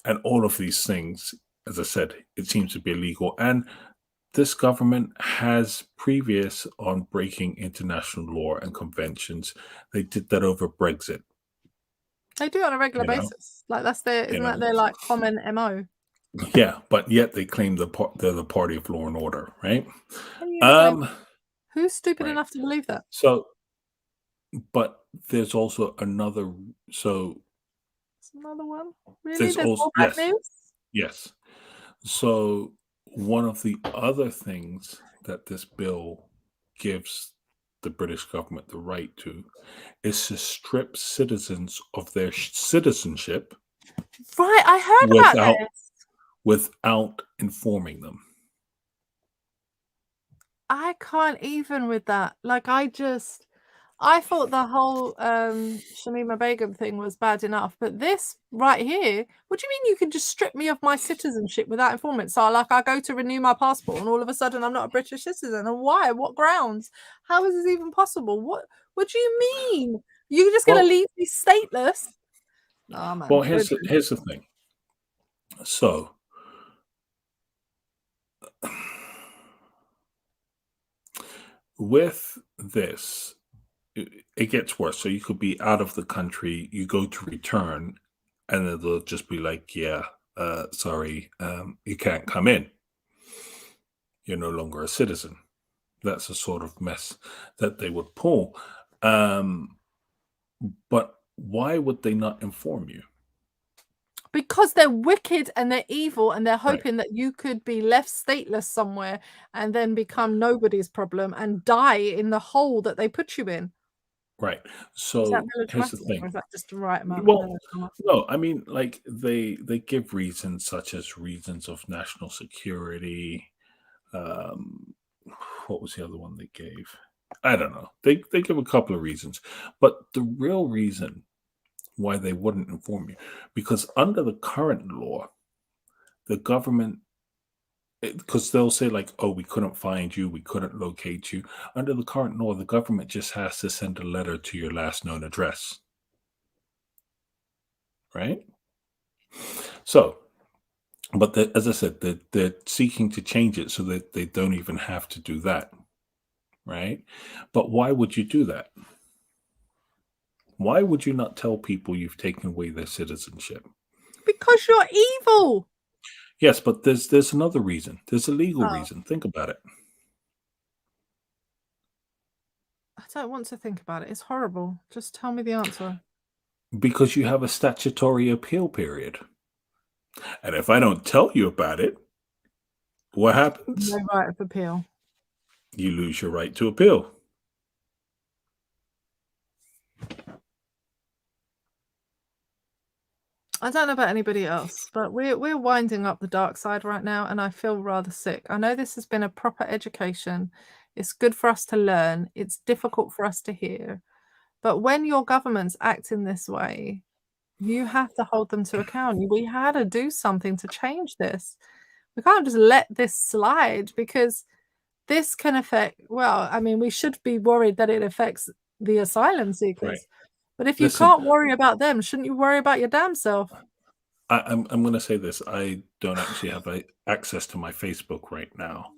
S2: And all of these things, as I said, it seems to be illegal. And this government has previous on breaking international law and conventions. They did that over Brexit,
S1: They do it on a regular
S2: you know,
S1: basis. Like that's their,
S2: you
S1: isn't
S2: know.
S1: that their like common MO?
S2: Yeah, but yet they claim they're the party of law and order, right?
S1: How do you explain?
S2: Um,
S1: Who's stupid
S2: right.
S1: enough to believe that?
S2: So, but there's also another. So
S1: It's another one. Really?
S2: there's
S1: There's
S2: also
S1: more bad
S2: yes,
S1: news?
S2: yes. So one of the other things that this bill gives the British government the right to is to strip citizens of their citizenship
S1: Right, I heard about
S2: without
S1: this.
S2: without informing them.
S1: I can't even with that. Like I thought the whole Shamima Begum thing was bad enough, but this right here, what do you mean you can just strip me of my citizenship without informant? So like I go to renew my passport and all of a sudden I'm not a British citizen. And why? What grounds? How is this even possible? What do you mean? You're just gonna
S2: Well,
S1: leave me stateless? Nah, man.
S2: well, here's the thing. So with this, it gets worse. So you could be out of the country, you go to return, and then they'll just be like, "Yeah, sorry, you can't come in. You're no longer a citizen." That's the sort of mess that they would pull. Um, but why would they not inform you?
S1: Because they're wicked and they're evil and they're
S2: Right,
S1: hoping that you could be left stateless somewhere and then become nobody's problem and die in the hole that they put you in.
S2: right.
S1: Is that
S2: So here's the
S1: melodramatic or
S2: thing.
S1: is that just the right amount of
S2: Well,
S1: melodrama?
S2: no, I mean, like they give reasons such as reasons of national security. Um, what was the other one they gave? I don't know. They give a couple of reasons, but the real reason why they wouldn't inform you, because under the current law, the government, because they'll say like, "Oh, we couldn't find you, we couldn't locate you." Under the current law, the government just has to send a letter to your last known address, right? So, but as I said, they're seeking to change it so that they don't even have to do that, right? But why would you do that? Why would you not tell people you've taken away their citizenship?
S1: Because you're evil.
S2: Yes, but there's another reason. There's a legal
S1: Oh,
S2: reason. Think about it.
S1: I don't want to think about it. It's horrible. Just tell me the answer.
S2: Because you have a statutory appeal period. And if I don't tell you about it, what
S1: No
S2: happens?
S1: right of appeal.
S2: You lose your right to appeal.
S1: I don't know about anybody else, but we're winding up the dark side right now, and I feel rather sick. I know this has been a proper education. It's good for us to learn. It's difficult for us to hear. But when your governments act in this way, you have to hold them to account. We had to do something to change this. We can't just let this slide because this can affect, well, I mean, we should be worried that it affects the asylum
S2: Right.
S1: seekers. But if you
S2: Listen,
S1: can't worry about them, shouldn't you worry about your damn self?
S2: I'm going to say this. I don't actually have access to my Facebook right now.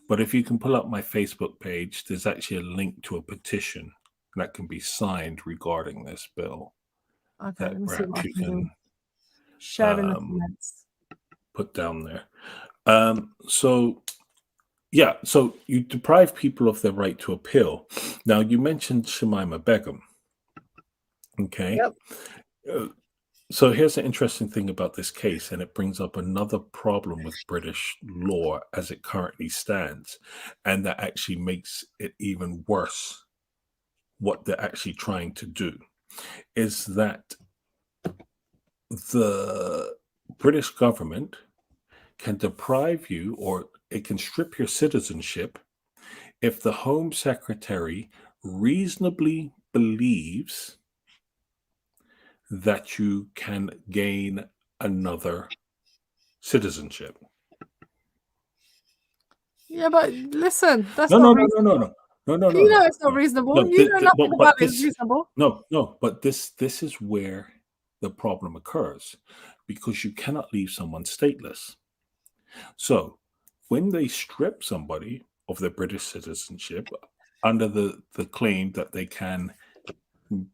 S2: But if you can pull up my Facebook page, there's actually a link to a petition that can be signed regarding this bill
S1: Okay,
S2: that
S1: let me see what
S2: perhaps
S1: I
S2: you
S1: can do.
S2: can
S1: Share in the
S2: um,
S1: comments.
S2: put down there. So, yeah, so you deprive people of their right to appeal. Now, you mentioned Shemima Begum. Okay.
S1: Yep.
S2: Uh, so here's an interesting thing about this case, and it brings up another problem with British law as it currently stands, and that actually makes it even worse. What they're actually trying to do is that the British government can deprive you or it can strip your citizenship if the Home Secretary reasonably believes that you can gain another citizenship.
S1: Yeah, but listen, that's
S2: No,
S1: not
S2: no, no, no, no,
S1: reasonable.
S2: no, no, no, no,
S1: You know
S2: no,
S1: it's not
S2: no,
S1: reasonable.
S2: no.
S1: You know nothing about
S2: But
S1: it is
S2: this,
S1: reasonable.
S2: no, no. But this is where the problem occurs, because you cannot leave someone stateless. So when they strip somebody of their British citizenship under the claim that they can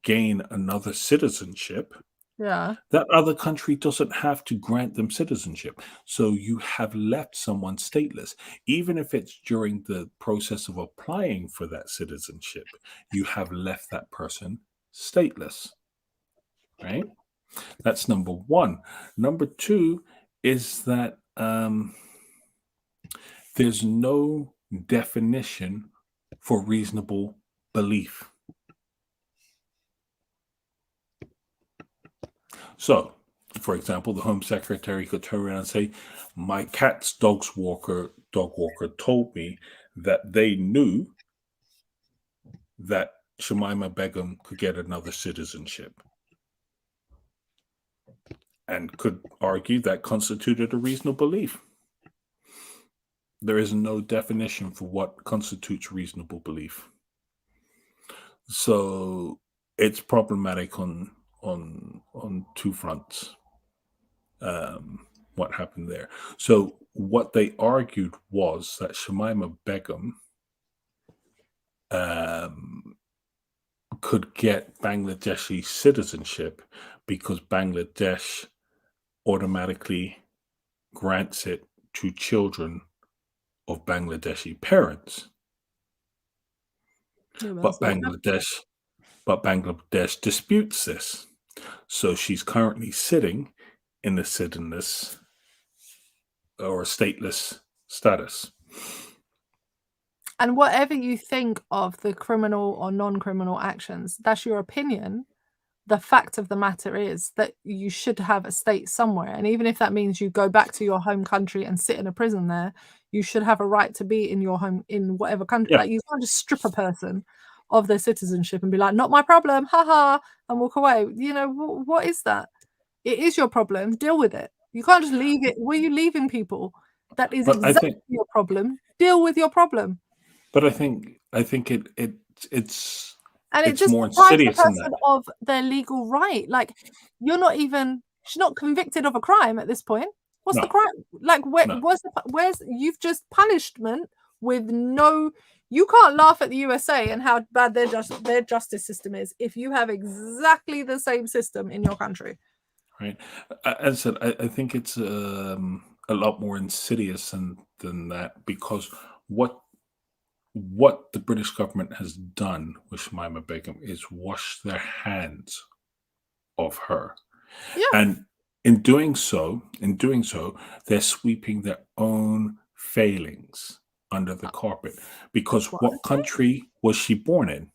S2: gain another citizenship,
S1: Yeah.
S2: that other country doesn't have to grant them citizenship. So you have left someone stateless. Even if it's during the process of applying for that citizenship, you have left that person stateless, right? That's number one. Number two is that there's no definition for reasonable belief. So, for example, the Home Secretary could turn around and say, "My cat's dog walker told me that they knew that Shamima Begum could get another citizenship," and could argue that constituted a reasonable belief. There is no definition for what constitutes reasonable belief. So it's problematic on two fronts. What happened there? So what they argued was that Shamima Begum um, could get Bangladeshi citizenship because Bangladesh automatically grants it to children of Bangladeshi parents.
S1: Yeah,
S2: But
S1: that's not what happened.
S2: Bangladesh disputes this. So she's currently sitting in the citizenless or stateless status.
S1: And whatever you think of the criminal or non-criminal actions, that's your opinion. The fact of the matter is that you should have a state somewhere. And even if that means you go back to your home country and sit in a prison there, you should have a right to be in your home in whatever country.
S2: Yeah,
S1: Like, you can't just strip a person of their citizenship and be like, not my problem, haha, and walk away. You know, what is that? It is your problem. Deal with it. You can't just leave it. Where are you leaving people? That is
S2: but I
S1: exactly
S2: think,
S1: your problem. Deal with your problem.
S2: I think it's
S1: And it
S2: it's
S1: just
S2: more
S1: deprives the
S2: insidious than
S1: person
S2: that.
S1: of their legal right. Like, she's not convicted of a crime at this point. What's the
S2: No,
S1: crime? Like,
S2: no,
S1: where's you've just punishment with no, you can't laugh at the USA and how bad their justice system is if you have exactly the same system in your country.
S2: right? As I said, I think it's a lot more insidious than that, because what what the British government has done with Shamima Begum is wash their hands of her.
S1: Yeah.
S2: And in doing so, they're sweeping their own failings under the carpet. Because
S1: That's what I
S2: what
S1: said.
S2: country was she born in?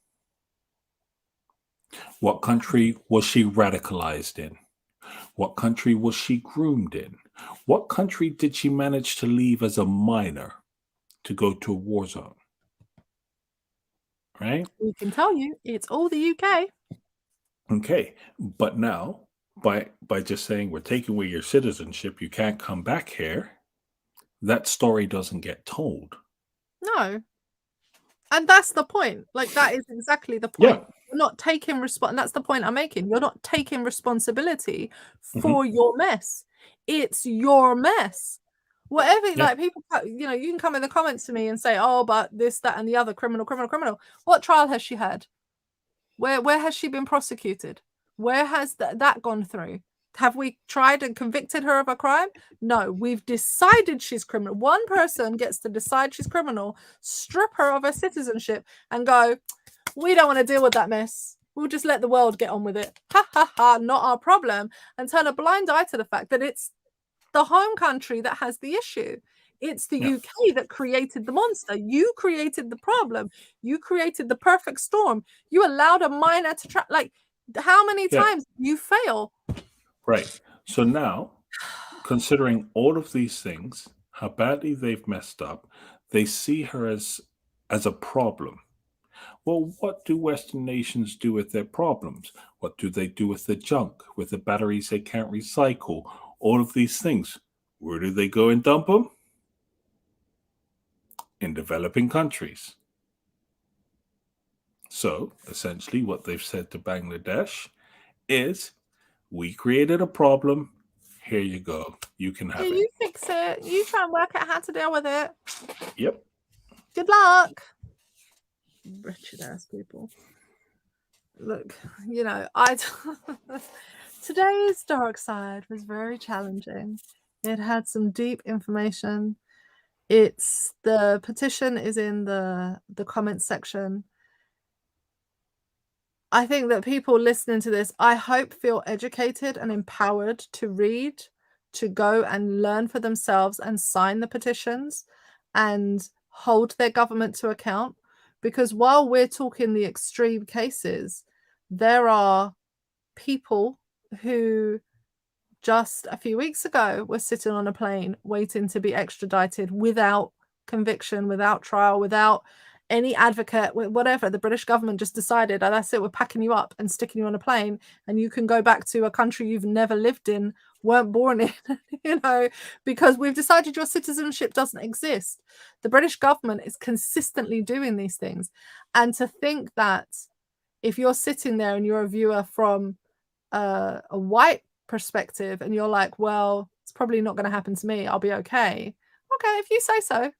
S2: What country was she radicalized in? What country was she groomed in? What country did she manage to leave as a minor to go to a war zone? Right?
S1: We can tell you it's all the UK.
S2: Okay. But now, by just saying we're taking away your citizenship, you can't come back here, that story doesn't get told.
S1: No. And that's the point. Like, that is exactly the
S2: Yeah.
S1: point. You're not taking and that's the point I'm making. You're not taking responsibility
S2: Mhm.
S1: for your mess. It's your mess. Whatever,
S2: Yeah.
S1: like, people, you can come in the comments to me and say, "Oh, but this, that, and the other, criminal, criminal, criminal." What trial has she had? Where has she been prosecuted? Where has that gone through? Have we tried and convicted her of a crime? No, we've decided she's criminal. One person gets to decide she's criminal, strip her of her citizenship, and go, we don't want to deal with that mess. We'll just let the world get on with it. Ha ha ha, not our problem. And turn a blind eye to the fact that it's the home country that has the issue. It's the
S2: Yeah.
S1: UK that created the monster. You created the problem. You created the perfect storm. You allowed a minor to try. Like, how many
S2: Yeah.
S1: times you fail?
S2: Right. So now, considering all of these things, how badly they've messed up, they see her as a problem. Well, what do Western nations do with their problems? What do they do with the junk, with the batteries they can't recycle? All of these things. Where do they go and dump them? in developing countries. So, essentially, what they've said to Bangladesh is, we created a problem. Here you go. You can have
S1: Yeah,
S2: it.
S1: you fix it. You try and work out how to deal with it.
S2: Yep.
S1: Good luck. Wretched ass people. Look, you know, today's dark side was very challenging. It had some deep information. The petition is in the comments section. I think that people listening to this, I hope, feel educated and empowered to read, to go and learn for themselves and sign the petitions and hold their government to account. Because while we're talking the extreme cases, there are people who just a few weeks ago were sitting on a plane waiting to be extradited without conviction, without trial, without any advocate, whatever. The British government just decided, oh, that's it, we're packing you up and sticking you on a plane, and you can go back to a country you've never lived in, weren't born in, you know, because we've decided your citizenship doesn't exist. The British government is consistently doing these things. And to think that if you're sitting there and you're a viewer from a white perspective and you're like, well, it's probably not going to happen to me, I'll be okay. Okay, if you say so.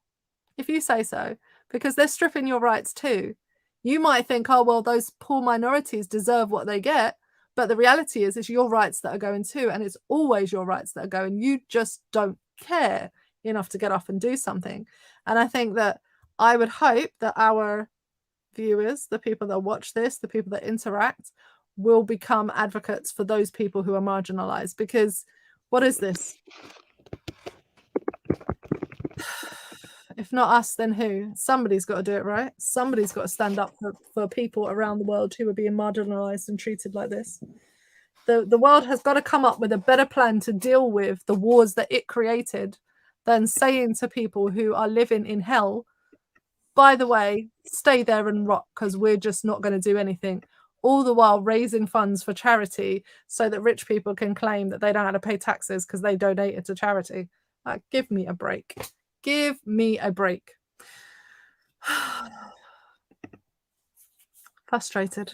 S1: If you say so. Because they're stripping your rights too. You might think, oh, well, those poor minorities deserve what they get. But the reality is, it's your rights that are going too. And it's always your rights that are going. You just don't care enough to get off and do something. And I think that I would hope that our viewers, the people that watch this, the people that interact, will become advocates for those people who are marginalized. Because what is this? If not us, then who? Somebody's got to do it, right? Somebody's got to stand up for people around the world who are being marginalized and treated like this. The world has got to come up with a better plan to deal with the wars that it created than saying to people who are living in hell, by the way, stay there and rot because we're just not going to do anything. All the while raising funds for charity so that rich people can claim that they don't have to pay taxes because they donated to charity. Give me a break. Give me a break. Frustrated.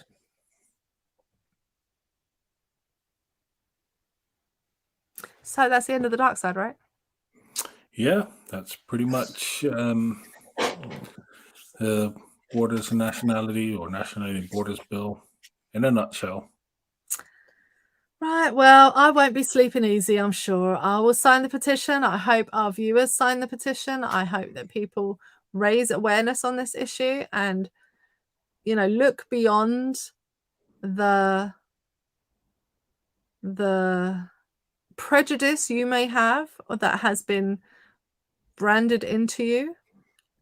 S1: So that's the end of the dark side, right?
S2: Yeah, that's pretty much Borders and Nationality, or Nationality and Borders Bill in a nutshell.
S1: Right, well, I won't be sleeping easy, I'm sure. I will sign the petition. I hope our viewers sign the petition. I hope that people raise awareness on this issue and, you know, look beyond the prejudice you may have or that has been branded into you,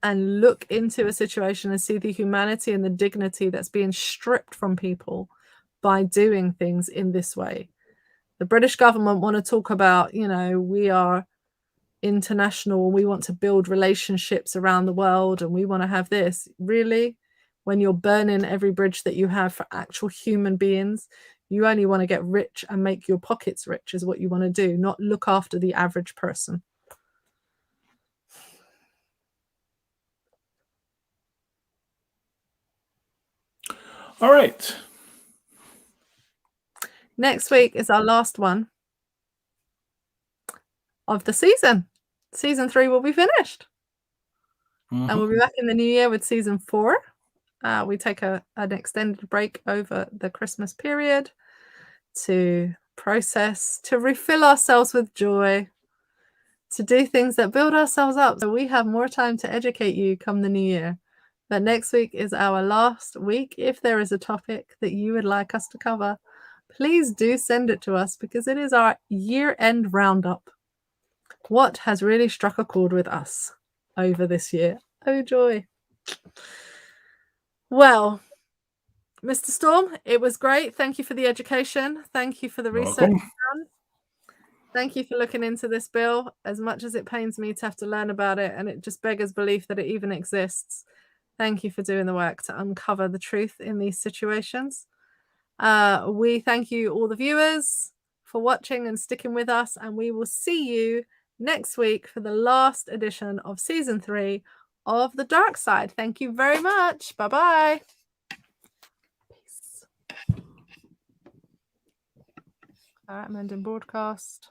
S1: and look into a situation and see the humanity and the dignity that's being stripped from people by doing things in this way. The British government want to talk about, you know, we are international, we want to build relationships around the world, and we want to have this. Really? When you're burning every bridge that you have for actual human beings, you only want to get rich and make your pockets rich is what you want to do, not look after the average person.
S2: All right.
S1: Next week is our last one of the season. Season 3 will be finished. And we'll be back in the new year with season 4. We take an extended break over the Christmas period to process, to refill ourselves with joy, to do things that build ourselves up so we have more time to educate you come the new year. But next week is our last week. If there is a topic that you would like us to cover, please do send it to us, because it is our year-end roundup. What has really struck a chord with us over this year? Oh, joy. Well, Mr. Storm, it was great. Thank you for the education. Thank you for the research you've done. Thank you for looking into this bill, as much as it pains me to have to learn about it, and it just beggars belief that it even exists. Thank you for doing the work to uncover the truth in these situations. We thank you, all the viewers, for watching and sticking with us, and we will see you next week for the last edition of season 3 of the dark side. Thank you very much. Bye-bye. Peace. All right, I'm ending broadcast.